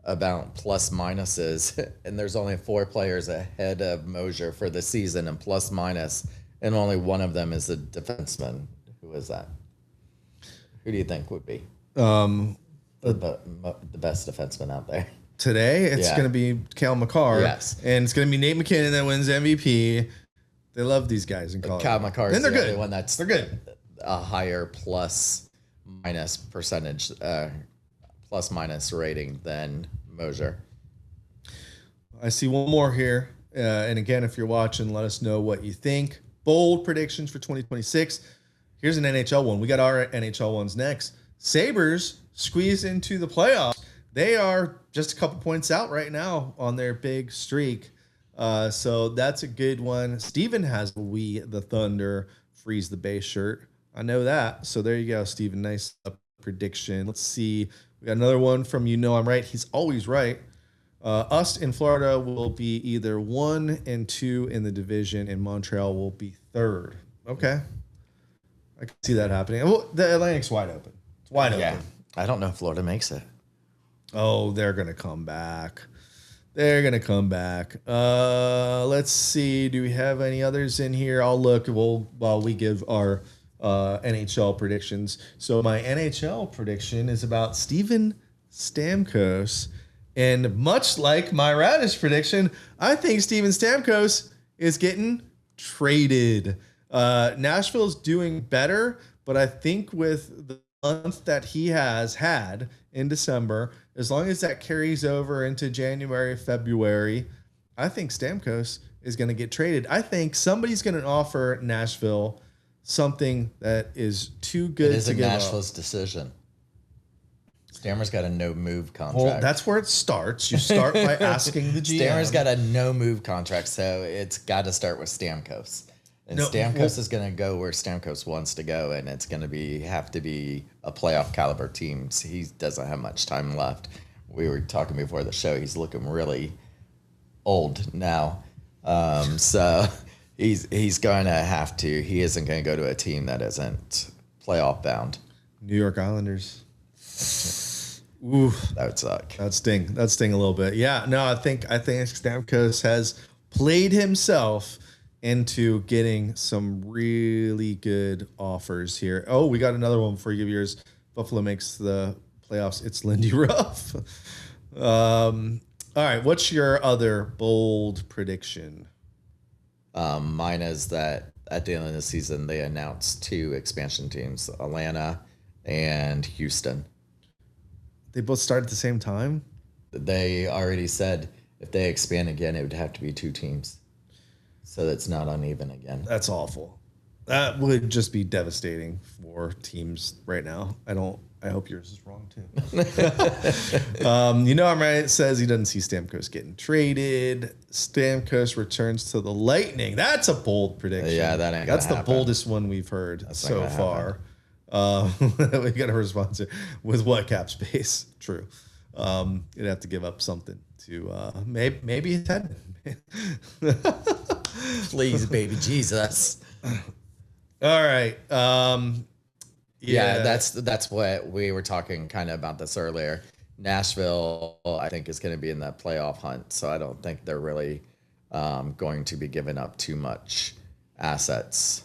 about plus minuses, and there's only 4 players ahead of Mosier for the season in plus minus, and only one of them is a defenseman. Who is that? Who do you think would be the best defenseman out there? Today, it's going to be Cale Makar. Yes. And it's going to be Nate McKinnon that wins MVP. They love these guys in college. Cale Makar is they're the good. only one that's they're good. A higher plus minus percentage, plus minus rating than Mosier. I see one more here. And again, if you're watching, let us know what you think. Bold predictions for 2026. Here's an NHL one. We got our NHL ones next. Sabres squeeze into the playoffs. They are just a couple points out right now on their big streak. So that's a good one. Steven has the Thunder freeze the base shirt. I know that. So there you go, Steven. Nice prediction. Let's see. We got another one from I'm Right. He's always right. Us in Florida will be either 1 and 2 in the division, and Montreal will be 3rd. Okay. I can see that happening. Well, the Atlantic's wide open. It's wide open. I don't know if Florida makes it. Oh, they're going to come back. They're going to come back. Let's see. Do we have any others in here? I'll look while we give our NHL predictions. So my NHL prediction is about Steven Stamkos. And much like my Radish prediction, I think Steven Stamkos is getting traded. Nashville's doing better, but I think with the month that he has had in December, as long as that carries over into January, February, I think Stamkos is going to get traded. I think somebody's going to offer Nashville something that is too good to give up. It is Nashville's decision. Stammer's got a no-move contract. Well, that's where it starts. You start by asking the GM. Stammer's got a no-move contract, so it's got to start with Stamkos. And Stamkos is going to go where Stamkos wants to go, and it's going to have to be a playoff caliber team. So he doesn't have much time left. We were talking before the show. He's looking really old now. So he's going to have to. He isn't going to go to a team that isn't playoff bound. New York Islanders. Ooh, that would suck. That'd sting a little bit. Yeah, no, I think Stamkos has played himself into getting some really good offers here. Oh, we got another one before you give yours. Buffalo makes the playoffs. It's Lindy Ruff. All right, what's your other bold prediction? Mine is that at the end of the season, they announced 2 expansion teams, Atlanta and Houston. They both start at the same time? They already said if they expand again, it would have to be 2 teams. So that's not uneven again. That's awful. That would just be devastating for teams right now. I hope yours is wrong too. I'm right. It says he doesn't see Stamkos getting traded. Stamkos returns to the Lightning. That's a bold prediction. Yeah, that's the boldest one we've heard so far. We got a response with what cap space? True. You'd have to give up something to maybe his head. Please, baby Jesus. All right. Yeah, that's what we were talking kind of about this earlier. Nashville, I think, is going to be in that playoff hunt, so I don't think they're really going to be giving up too much assets.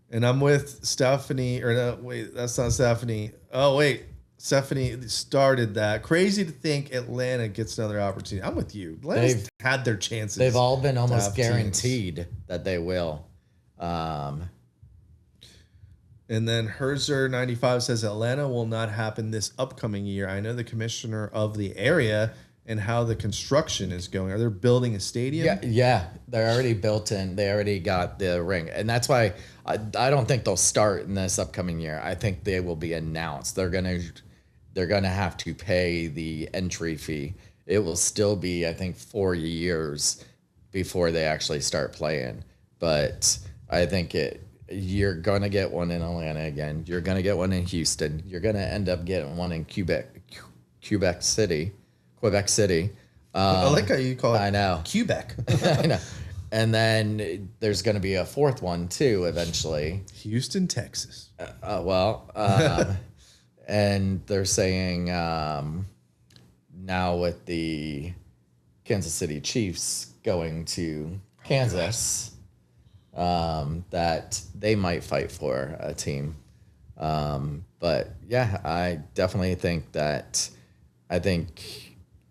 And I'm with Stephanie, or no, wait, that's not Stephanie. Oh, wait, Stephanie started that. Crazy to think Atlanta gets another opportunity. I'm with you. Atlanta's had their chances. They've all been almost guaranteed that they will. And then Herzer95 says Atlanta will not happen this upcoming year. I know the commissioner of the area and how the construction is going. Are they building a stadium? Yeah, they're already built in. They already got the ring. And that's why I don't think they'll start in this upcoming year. I think they will be announced. They're gonna have to pay the entry fee. It will still be, I think, 4 years before they actually start playing. But I think you're going to get one in Atlanta again. You're going to get one in Houston. You're going to end up getting one in Quebec City. I like how you call it. I know. Quebec. I know. And then there's going to be a 4th one, too, eventually. Houston, Texas. And they're saying now with the Kansas City Chiefs going to Kansas, that they might fight for a team. But yeah, I definitely think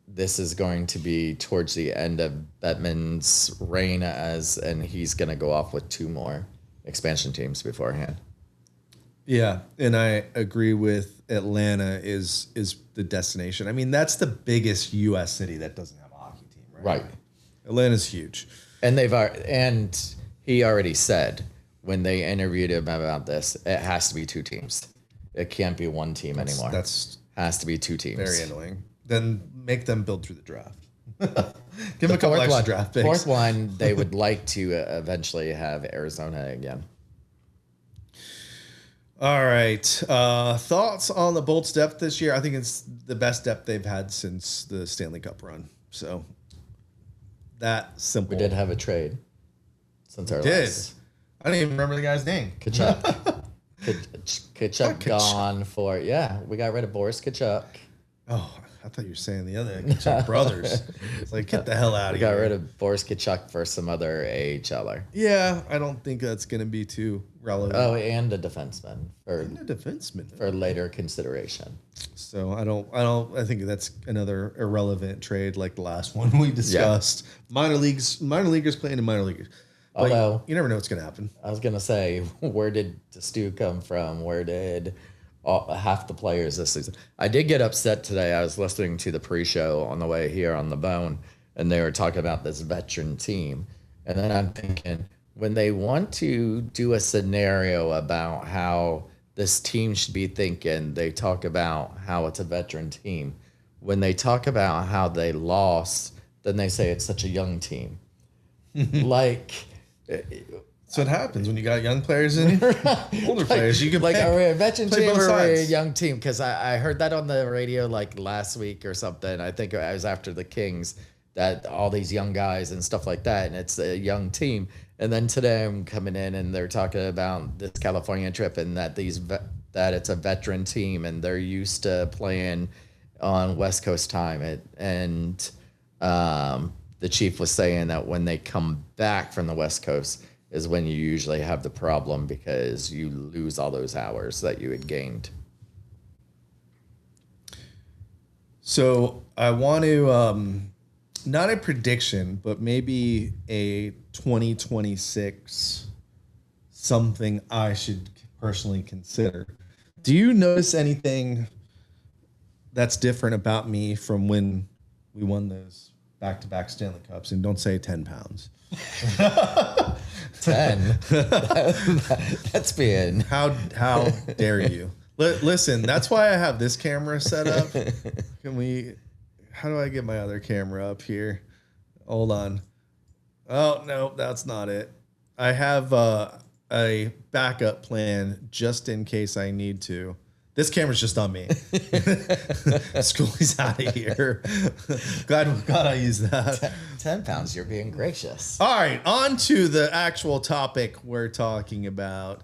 this is going to be towards the end of Bettman's reign and he's going to go off with 2 more expansion teams beforehand. Yeah, and I agree with Atlanta is the destination. I mean, that's the biggest U.S. city that doesn't have a hockey team, right? Right. Atlanta's huge. And he already said when they interviewed him about this, it has to be 2 teams. It can't be 1 team anymore. Has to be 2 teams. Very annoying. Then make them build through the draft. Give them a couple extra draft picks. 4th one, they would like to eventually have Arizona again. All right. Thoughts on the Bolts' depth this year? I think it's the best depth they've had since the Stanley Cup run. So that simple. We did have a trade since our last. I don't even remember the guy's name. Kachuk. Kachuk gone for, we got rid of Boris Kachuk. Oh, I thought you were saying the other Kachuk brothers. It's like, get the hell out of We here. got rid of Boris Kachuk for some other AHLer. Yeah, I don't think that's going to be too relevant. Oh, and a defenseman for later consideration. So I think that's another irrelevant trade like the last one we discussed. Yeah. Minor leaguers playing in minor leaguers. But although you never know what's going to happen. I was going to say, where did Stu come from? Where did half the players this season? I did get upset today. I was listening to the pre-show on the way here on the Bone, and they were talking about this veteran team. And then I'm thinking, when they want to do a scenario about how this team should be thinking, they talk about how it's a veteran team. When they talk about how they lost, then they say it's such a young team. Like... So it happens when you got young players and older players. You can like a veteran team or a young team. Because I heard that on the radio like last week or something. I think I was after the Kings, that all these young guys and stuff like that, and it's a young team. And then today I'm coming in and they're talking about this California trip and that that it's a veteran team and they're used to playing on West Coast time. And the chief was saying that when they come back from the West Coast is when you usually have the problem because you lose all those hours that you had gained. So I want to, not a prediction, but maybe a 2026 something I should personally consider. Do you notice anything that's different about me from when we won those back-to-back Stanley Cups? And don't say 10 pounds. 10? That's being... How dare you? Listen, that's why I have this camera set up. How do I get my other camera up here? Hold on. Oh, no, that's not it. I have a backup plan just in case I need to. This camera's just on me. Schoolie's out of here. Glad I used that. 10 pounds, you're being gracious. All right, on to the actual topic we're talking about.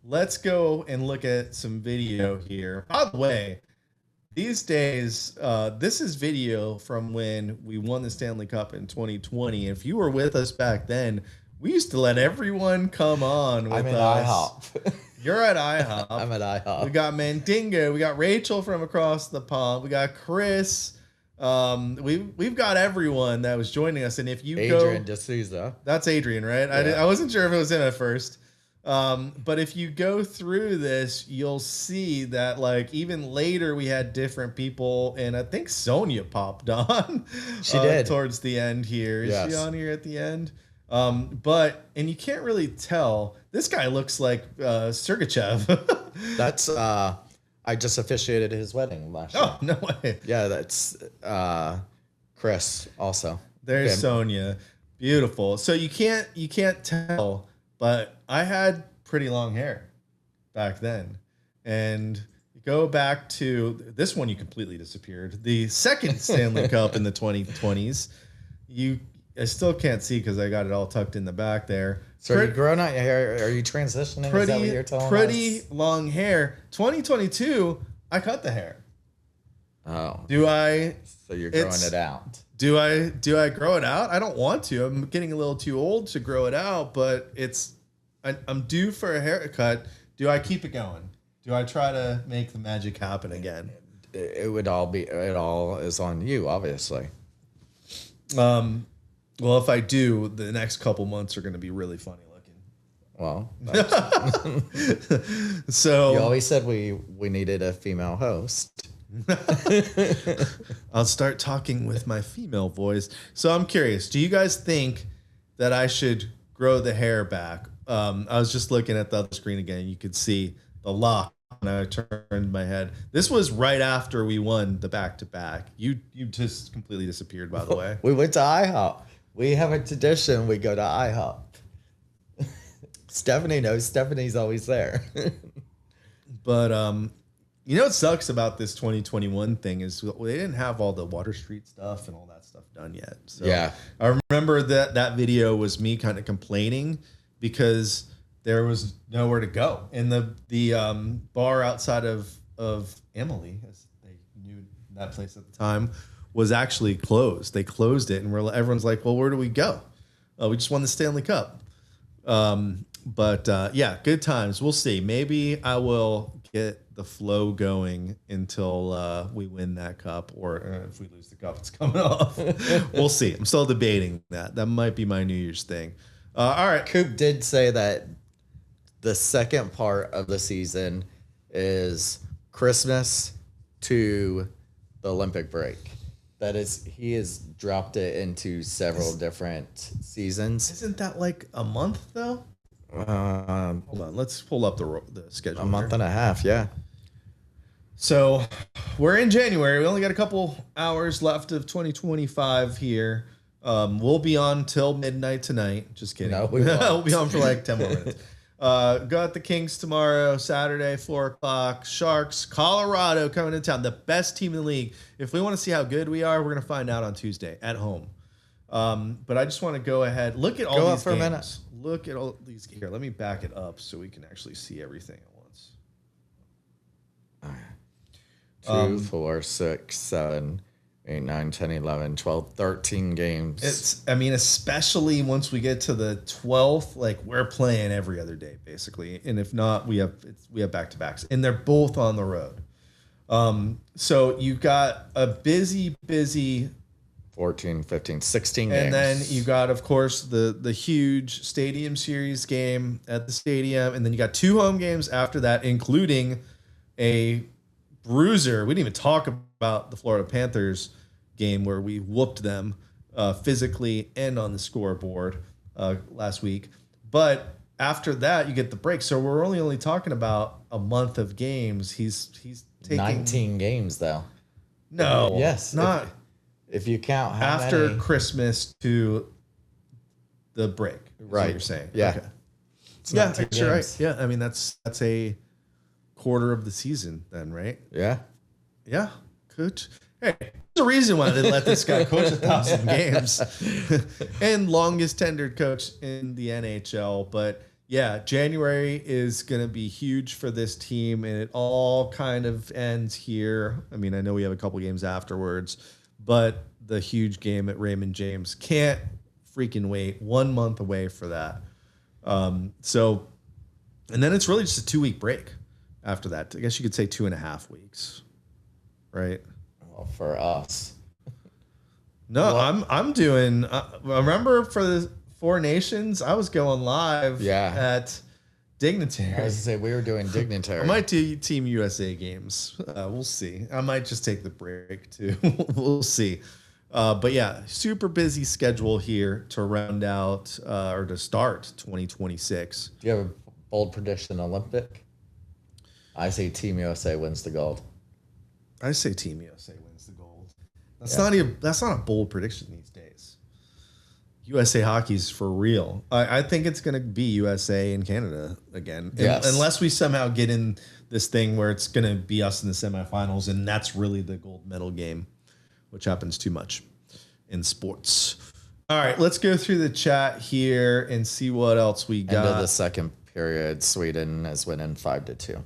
Let's go and look at some video here. By the way, these days, this is video from when we won the Stanley Cup in 2020. If you were with us back then, we used to let everyone come on with us. IHOP. You're at IHOP. I'm at IHOP. We got Mandingo. We got Rachel from across the pond. We got Chris. We've got everyone that was joining us. And if you Adrian D'Souza. That's Adrian, right? Yeah. I wasn't sure if it was him at first. But if you go through this, you'll see that like even later we had different people, and I think Sonia popped on. She did towards the end here. Is yes. she on here at the end? And you can't really tell. This guy looks like Sergachev. That's I just officiated his wedding last year. Oh, no way. Yeah, that's Chris also. There's Okay. Sonia. Beautiful. So you can't tell, but I had pretty long hair back then. And go back to this one, you completely disappeared. The second Stanley Cup in the 2020s. I still can't see because I got it all tucked in the back there. So are you growing out your hair? Are you transitioning? Is that what you're telling pretty us? long hair. 2022, I cut the hair. Oh. Do I? So you're growing it out. Do I grow it out? I don't want to. I'm getting a little too old to grow it out, but I'm due for a haircut. Do I keep it going? Do I try to make the magic happen again? It all is on you, obviously. Well, if I do, the next couple months are going to be really funny looking. Well, so you always said we needed a female host. I'll start talking with my female voice. So I'm curious, do you guys think that I should grow the hair back? I was just looking at the other screen again. You could see the lock when I turned my head. This was right after we won the back-to-back. You just completely disappeared, by the way. We went to IHOP. We have a tradition. We go to IHOP. Stephanie knows. Stephanie's always there. But you know what sucks about this 2021 thing is they didn't have all the Water Street stuff and all that stuff done yet. So yeah. I remember that video was me kind of complaining because there was nowhere to go. And the bar outside of Emily, as they that place at the time was actually closed. They closed it, and everyone's like, well, where do we go? We just won the Stanley Cup. But yeah, good times. We'll see. Maybe I will get the flow going until we win that cup, or if we lose the cup, it's coming off. We'll see. I'm still debating that. That might be my New Year's thing. All right. Coop did say that the second part of the season is Christmas to the Olympic break. That is, he has dropped it into several different seasons. Isn't that like a month though? Hold on. Let's pull up the schedule. A month and a half, yeah. So we're in January. We only got a couple hours left of 2025 here. We'll be on till midnight tonight. Just kidding. No, we won't. We'll be on for like 10 more minutes. Got the Kings tomorrow, Saturday, 4 o'clock. Sharks, Colorado coming to town. The best team in the league. If we want to see how good we are, we're going to find out on Tuesday at home. But I just want to go ahead. Look at all these games. A minute. Look at all these. Here, let me back it up so we can actually see everything at once. All right. 2, 4, 6, 7, 8, 9, 10, 11, 12, 13 games. I mean, especially once we get to the 12th, like we're playing every other day, basically. And if not, we have back-to-backs. And they're both on the road. So you've got a busy 14, 15, 16 games. And then you got, of course, the huge Stadium Series game at the stadium. And then you got 2 home games after that, including a bruiser. We didn't even talk about the Florida Panthers game where we whooped them physically and on the scoreboard last week. But after that, you get the break. So we're only talking about a month of games. He's taking 19 games, though. No. Yes. Not if you count how after many. Christmas to the break. Right. What you're saying. Yeah. Okay. It's Yeah, 19 actually, right. games. Yeah, I mean that's a quarter of the season then, right? Yeah. Yeah, coach. Hey, there's a reason why they let this guy coach 1,000 games and longest tenured coach in the NHL. But yeah, January is going to be huge for this team, and it all kind of ends here. I mean, I know we have a couple games afterwards, but the huge game at Raymond James, can't freaking wait. 1 month away for that. So, and then it's really just a 2-week break after that. I guess you could say 2.5 weeks, right? Well, for us. No, well, I'm doing. Remember for the Four Nations, I was going live. At Dignitary. I was gonna say we were doing Dignitary. I might do Team USA games. We'll see. I might just take the break too. We'll see. But yeah, super busy schedule here to round out or to start 2026. Do you have a bold prediction Olympic? I say Team USA wins the gold. I say Team USA wins the gold. That's not a bold prediction these days. USA hockey's for real. I think it's going to be USA and Canada again. Yes. Unless we somehow get in this thing where it's going to be us in the semifinals, and that's really the gold medal game, which happens too much in sports. All right, let's go through the chat here and see what else we got. End of the second period, Sweden is winning 5-2.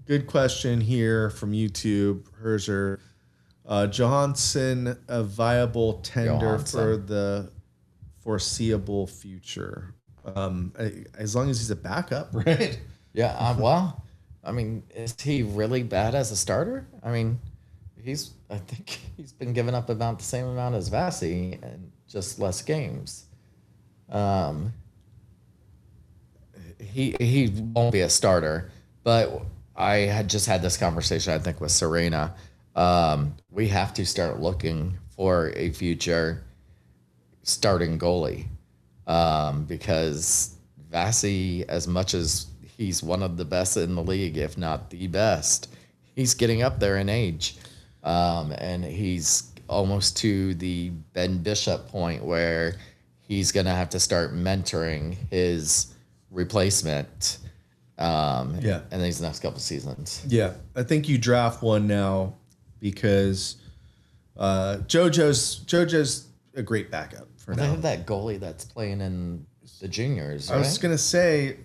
Good question here from YouTube. Herzer. Johansson, a viable tender for the foreseeable future. As long as he's a backup, right? Yeah, well, I mean, is he really bad as a starter? I mean, I think he's been giving up about the same amount as Vasi and just less games. He won't be a starter, but I had just had this conversation, I think, with Serena. We have to start looking for a future starting goalie because Vasi, as much as he's one of the best in the league, if not the best, he's getting up there in age. And he's almost to the Ben Bishop point where he's going to have to start mentoring his replacement in these next couple seasons. Yeah, I think you draft one now because JoJo's a great backup for now. They have that goalie that's playing in the juniors, right? I was going to say,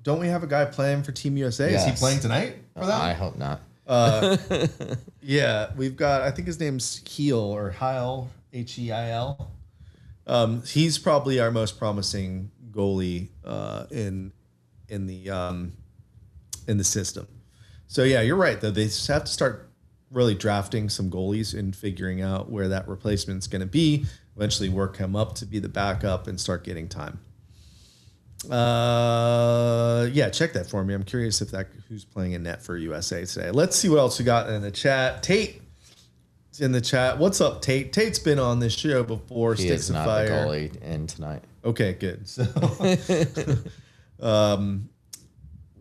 don't we have a guy playing for Team USA? Yes. Is he playing tonight for that? I hope not. Yeah, we've got, I think his name's Heil, Heil. He's probably our most promising goalie in the system. So yeah, you're right though. They just have to start really drafting some goalies and figuring out where that replacement's going to be. Eventually work him up to be the backup and start getting time. Yeah, check that for me. I'm curious if who's playing in net for USA today. Let's see what else we got in the chat. Tate is in the chat. What's up, Tate? Tate's been on this show before. He Sticks is of not Fire. the goalie in tonight. Okay, good. So,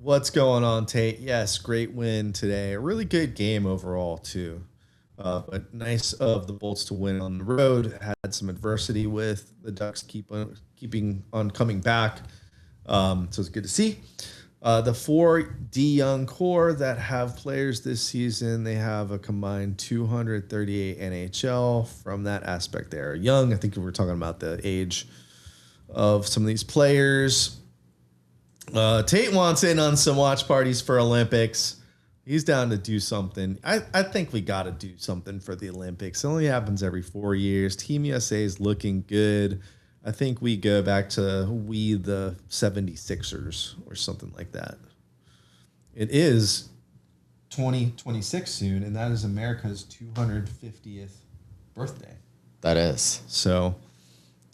what's going on, Tate? Yes, great win today. A really good game overall too. But nice of the Bolts to win on the road. Had some adversity with the Ducks keeping on coming back. So it's good to see. The 4D Young core that have players this season, they have a combined 238 NHL from that aspect there. Young, I think we were talking about the age of some of these players. Tate wants in on some watch parties for Olympics. He's down to do something. I think we got to do something for the Olympics. It only happens every 4 years. Team USA is looking good. I think we go back to the 76ers or something like that. It is 2026 soon, and that is America's 250th birthday. That is. So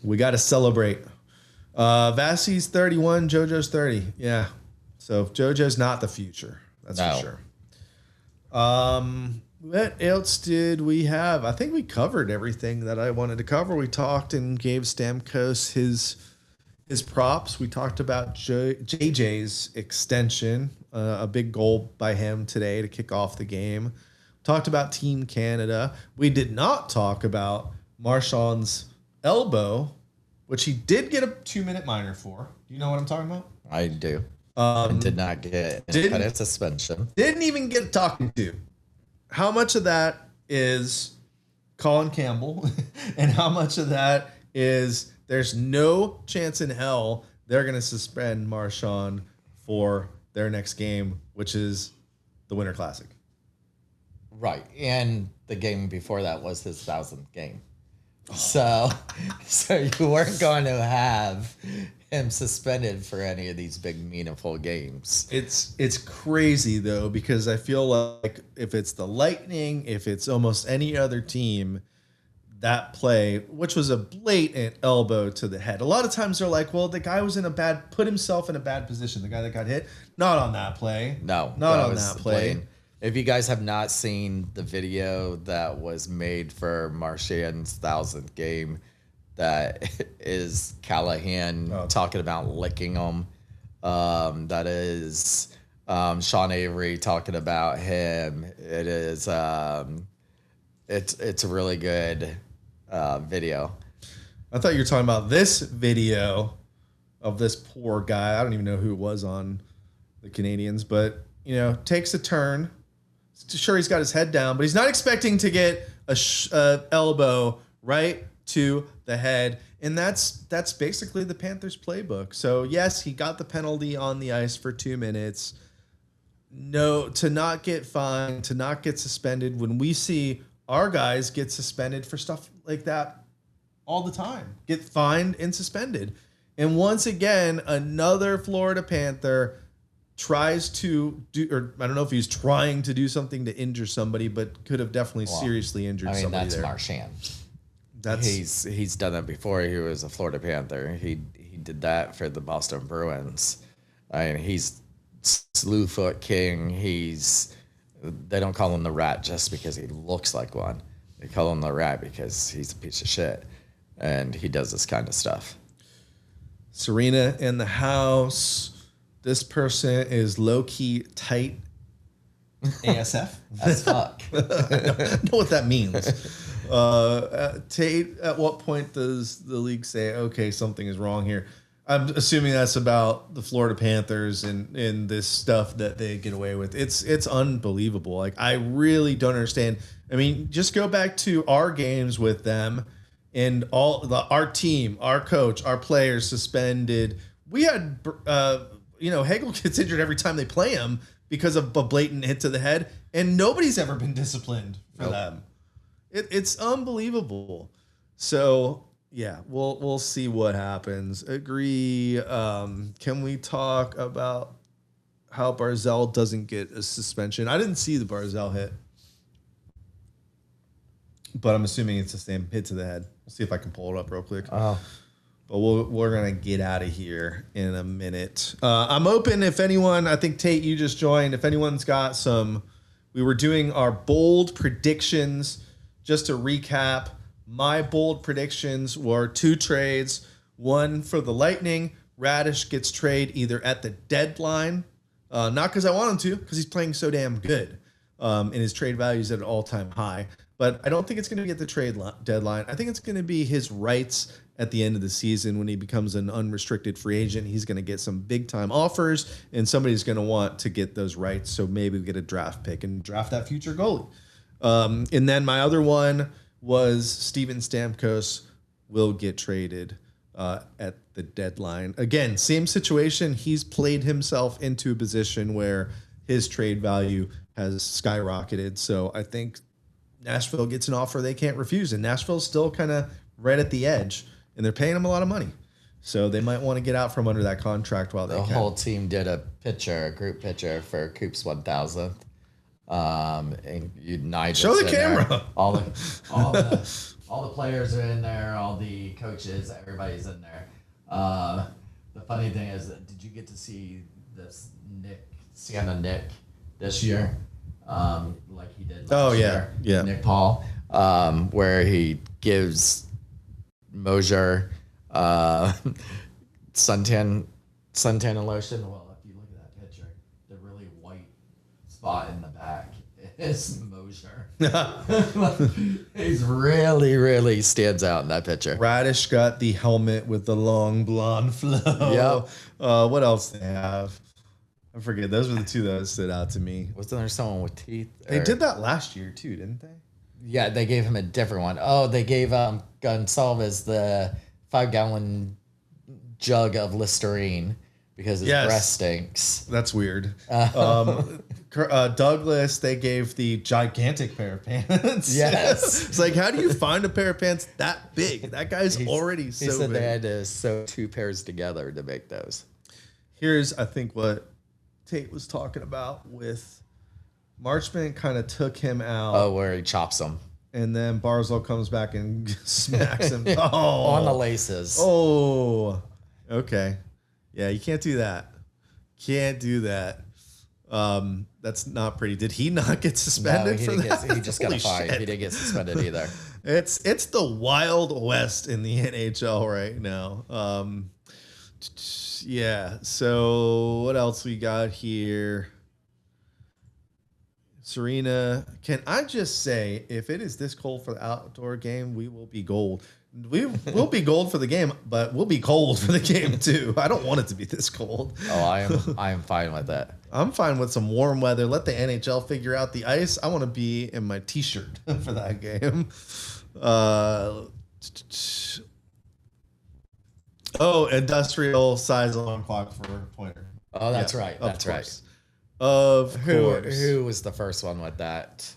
we got to celebrate. Vasi's 31, JoJo's 30. Yeah. So JoJo's not the future. That's for sure. What else did we have? I think we covered everything that I wanted to cover. We talked and gave Stamkos his props. We talked about JJ's extension, a big goal by him today to kick off the game. Talked about Team Canada. We did not talk about Marchand's elbow, which he did get a 2-minute minor for. Do you know what I'm talking about? I do. I did not get a suspension. Didn't even get talking to. How much of that is Colin Campbell and how much of that is there's no chance in hell they're going to suspend Marchand for their next game, which is the Winter Classic. Right. And the game before that was his 1,000th game. So you weren't going to have him suspended for any of these big, meaningful games. It's crazy, though, because I feel like if it's the Lightning, if it's almost any other team, that play, which was a blatant elbow to the head. A lot of times they're like, well, the guy was put himself in a bad position. The guy that got hit, not on that play. No, not on that play. Plain. If you guys have not seen the video that was made for Marchand's 1,000th game, that is Callahan talking about licking him. That is Sean Avery talking about him. It is it's a really good video. I thought you were talking about this video of this poor guy. I don't even know who it was on the Canadians, but takes a turn. Sure, he's got his head down, but he's not expecting to get a elbow right to the head, and that's basically the Panthers playbook. So yes, he got the penalty on the ice for 2 minutes. No, to not get fined, to not get suspended. When we see our guys get suspended for stuff like that all the time, get fined and suspended, and once again, another Florida Panther tries to do, or I don't know if he's trying to do something to injure somebody, but could have definitely seriously injured somebody there. That's Marchand. He's done that before. He was a Florida Panther. He did that for the Boston Bruins. I mean, he's Slewfoot King. They don't call him the Rat just because he looks like one. They call him the Rat because he's a piece of shit, and he does this kind of stuff. Serena in the house. This person is low-key tight ASF. As fuck. I know what that means. Tate, at what point does the league say, okay, something is wrong here? I'm assuming that's about the Florida Panthers and this stuff that they get away with. It's unbelievable. Like, I really don't understand. I mean, just go back to our games with them and our team, our coach, our players suspended. We had... Hagel gets injured every time they play him because of a blatant hit to the head, and nobody's ever been disciplined for them. It's unbelievable. So yeah, we'll see what happens. Agree. Can we talk about how Barzal doesn't get a suspension? I didn't see the Barzal hit, but I'm assuming it's the same hit to the head. We'll see if I can pull it up real quick. Oh. But we're going to get out of here in a minute. I'm open if anyone, I think Tate, you just joined. If anyone's got some, we were doing our bold predictions. Just to recap, my bold predictions were 2 trades. One for the Lightning. Radish gets traded either at the deadline, not because I want him to, because he's playing so damn good. And his trade value is at an all-time high. But I don't think it's going to be at the trade deadline. I think it's going to be his rights at the end of the season when he becomes an unrestricted free agent. He's going to get some big-time offers, and somebody's going to want to get those rights. So maybe we get a draft pick and draft that future goalie. And then my other one was Steven Stamkos will get traded at the deadline. Again, same situation. He's played himself into a position where his trade value has skyrocketed. So I think Nashville gets an offer they can't refuse. And Nashville's still kind of right at the edge, and they're paying him a lot of money. So they might want to get out from under that contract while they can. The whole team did a group picture for Coop's 1000th. And Nigel's show the in camera. There. All the players are in there. All the coaches, everybody's in there. The funny thing is, did you get to see this Sienna Nick this year? Like he did last year. Nick Paul, where he gives Mosier suntan lotion. Well, if you look at that picture, the really white spot in the back is Mosier. He's really stands out in that picture. Radish got the helmet with the long blonde flow. Yep. What else they have? I forget. Those were the 2 that stood out to me. Wasn't there someone with teeth? They did that last year too, didn't they? Yeah, they gave him a different one. Oh, they gave Gonsalves the 5-gallon jug of Listerine because his breath stinks. That's weird. Douglas, they gave the gigantic pair of pants. Yes. It's like, how do you find a pair of pants that big? That guy's already so big. He said they had to sew 2 pairs together to make those. Here's, I think, what Tate was talking about with Marchment kind of took him out. Oh, where he chops him. And then Barzal comes back and smacks him. On the laces. Oh, okay. Yeah, you can't do that. Can't do that. That's not pretty. Did he not get suspended for that? He just got a fine. He didn't get suspended either. It's the Wild West in the NHL right now. Yeah. So what else we got here? Serena, can I just say, if it is this cold for the outdoor game, we will be gold. We will be gold for the game, but we'll be cold for the game too. I don't want it to be this cold. Oh, I am fine with that. I'm fine with some warm weather. Let the NHL figure out the ice. I want to be in my t-shirt for that game. Industrial size alarm clock for Pointer. Oh, that's right. That's right. Of course. Who was the first one with that?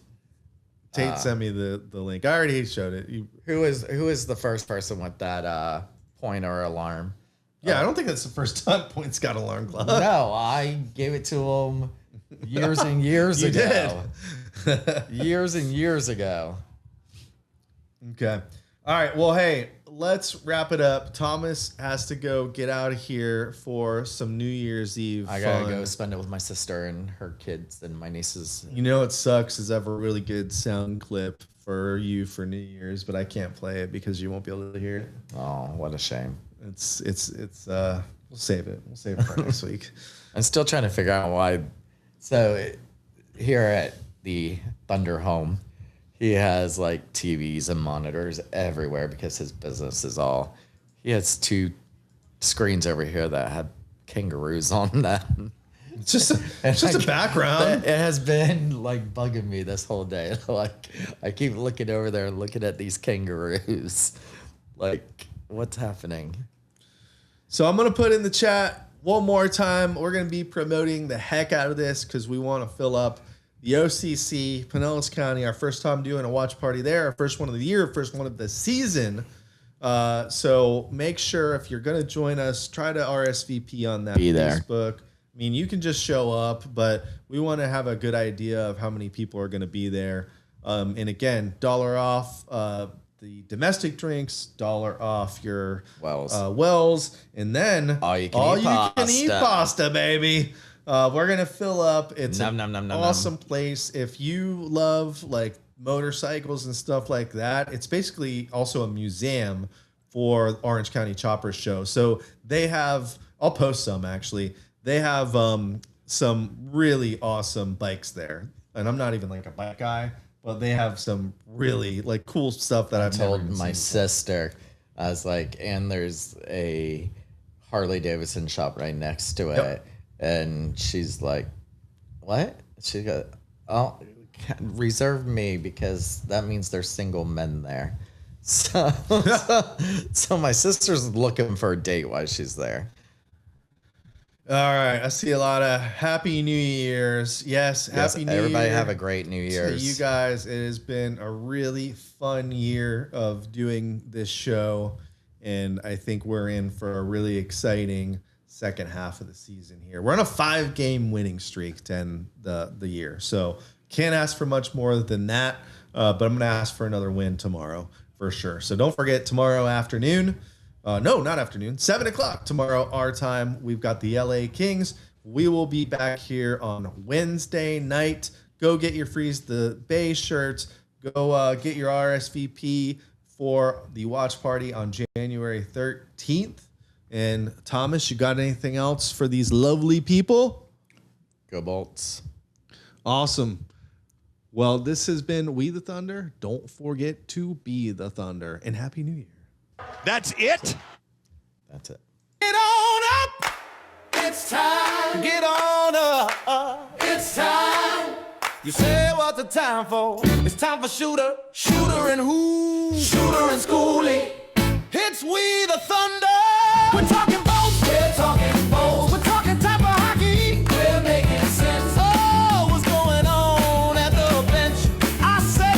Tate sent me the link. I already showed it. Who is the first person with that Pointer alarm? Yeah, I don't think that's the first time Point's got alarm clock. No, I gave it to him years and years ago. Did. Years and years ago. Okay. All right. Well, hey, let's wrap it up. Thomas has to go get out of here for some New Year's Eve. I gotta go spend it with my sister and her kids and my nieces. You know what sucks is I have a really good sound clip for you for New Year's, but I can't play it because you won't be able to hear it. Oh, what a shame. It's we'll save it. We'll save it for next week. I'm still trying to figure out why. So here at the Thunder home, he has like TVs and monitors everywhere because his business is all. He has 2 screens over here that have kangaroos on them. It's just a background. It has been like bugging me this whole day. Like I keep looking over there and looking at these kangaroos. Like what's happening? So I'm gonna put in the chat one more time, we're going to be promoting the heck out of this because we want to fill up the OCC, Pinellas County, our first time doing a watch party there, our first one of the year, first one of the season. So make sure if you're going to join us, try to RSVP on that Facebook. I mean, you can just show up, but we want to have a good idea of how many people are going to be there. And again, $1 off the domestic drinks, $1 off your wells, and then all you can eat pasta, baby. We're gonna fill up. It's an awesome place. If you love like motorcycles and stuff like that, it's basically also a museum for Orange County Chopper Show. So they have, I'll post some actually. They have some really awesome bikes there, and I'm not even like a bike guy, but they have some really like cool stuff that I've told my sister. I was like, and there's a Harley Davidson shop right next to it. And she's like, what? She goes, oh, reserve me because that means there's single men there. So my sister's looking for a date while she's there. All right. I see a lot of Happy New Year's. Yes, Happy New Year. Everybody have a great New Year's. To you guys, it has been a really fun year of doing this show. And I think we're in for a really exciting second half of the season here. We're on a 5-game winning streak to end the year. So can't ask for much more than that. But I'm going to ask for another win tomorrow for sure. So don't forget tomorrow afternoon. No, not afternoon. 7 o'clock tomorrow, our time. We've got the LA Kings. We will be back here on Wednesday night. Go get your Freeze the Bay shirts. Go get your RSVP for the watch party on January 13th. And Thomas, you got anything else for these lovely people? Go Bolts. Awesome. Well, this has been We the Thunder. Don't forget to be the Thunder. And Happy New Year. That's it? That's it. Get on up. It's time. Get on up. It's time. You say what's the time for? It's time for Shooter. Shooter and who? Shooter and Schoolie. It's We the Thunder. We're talking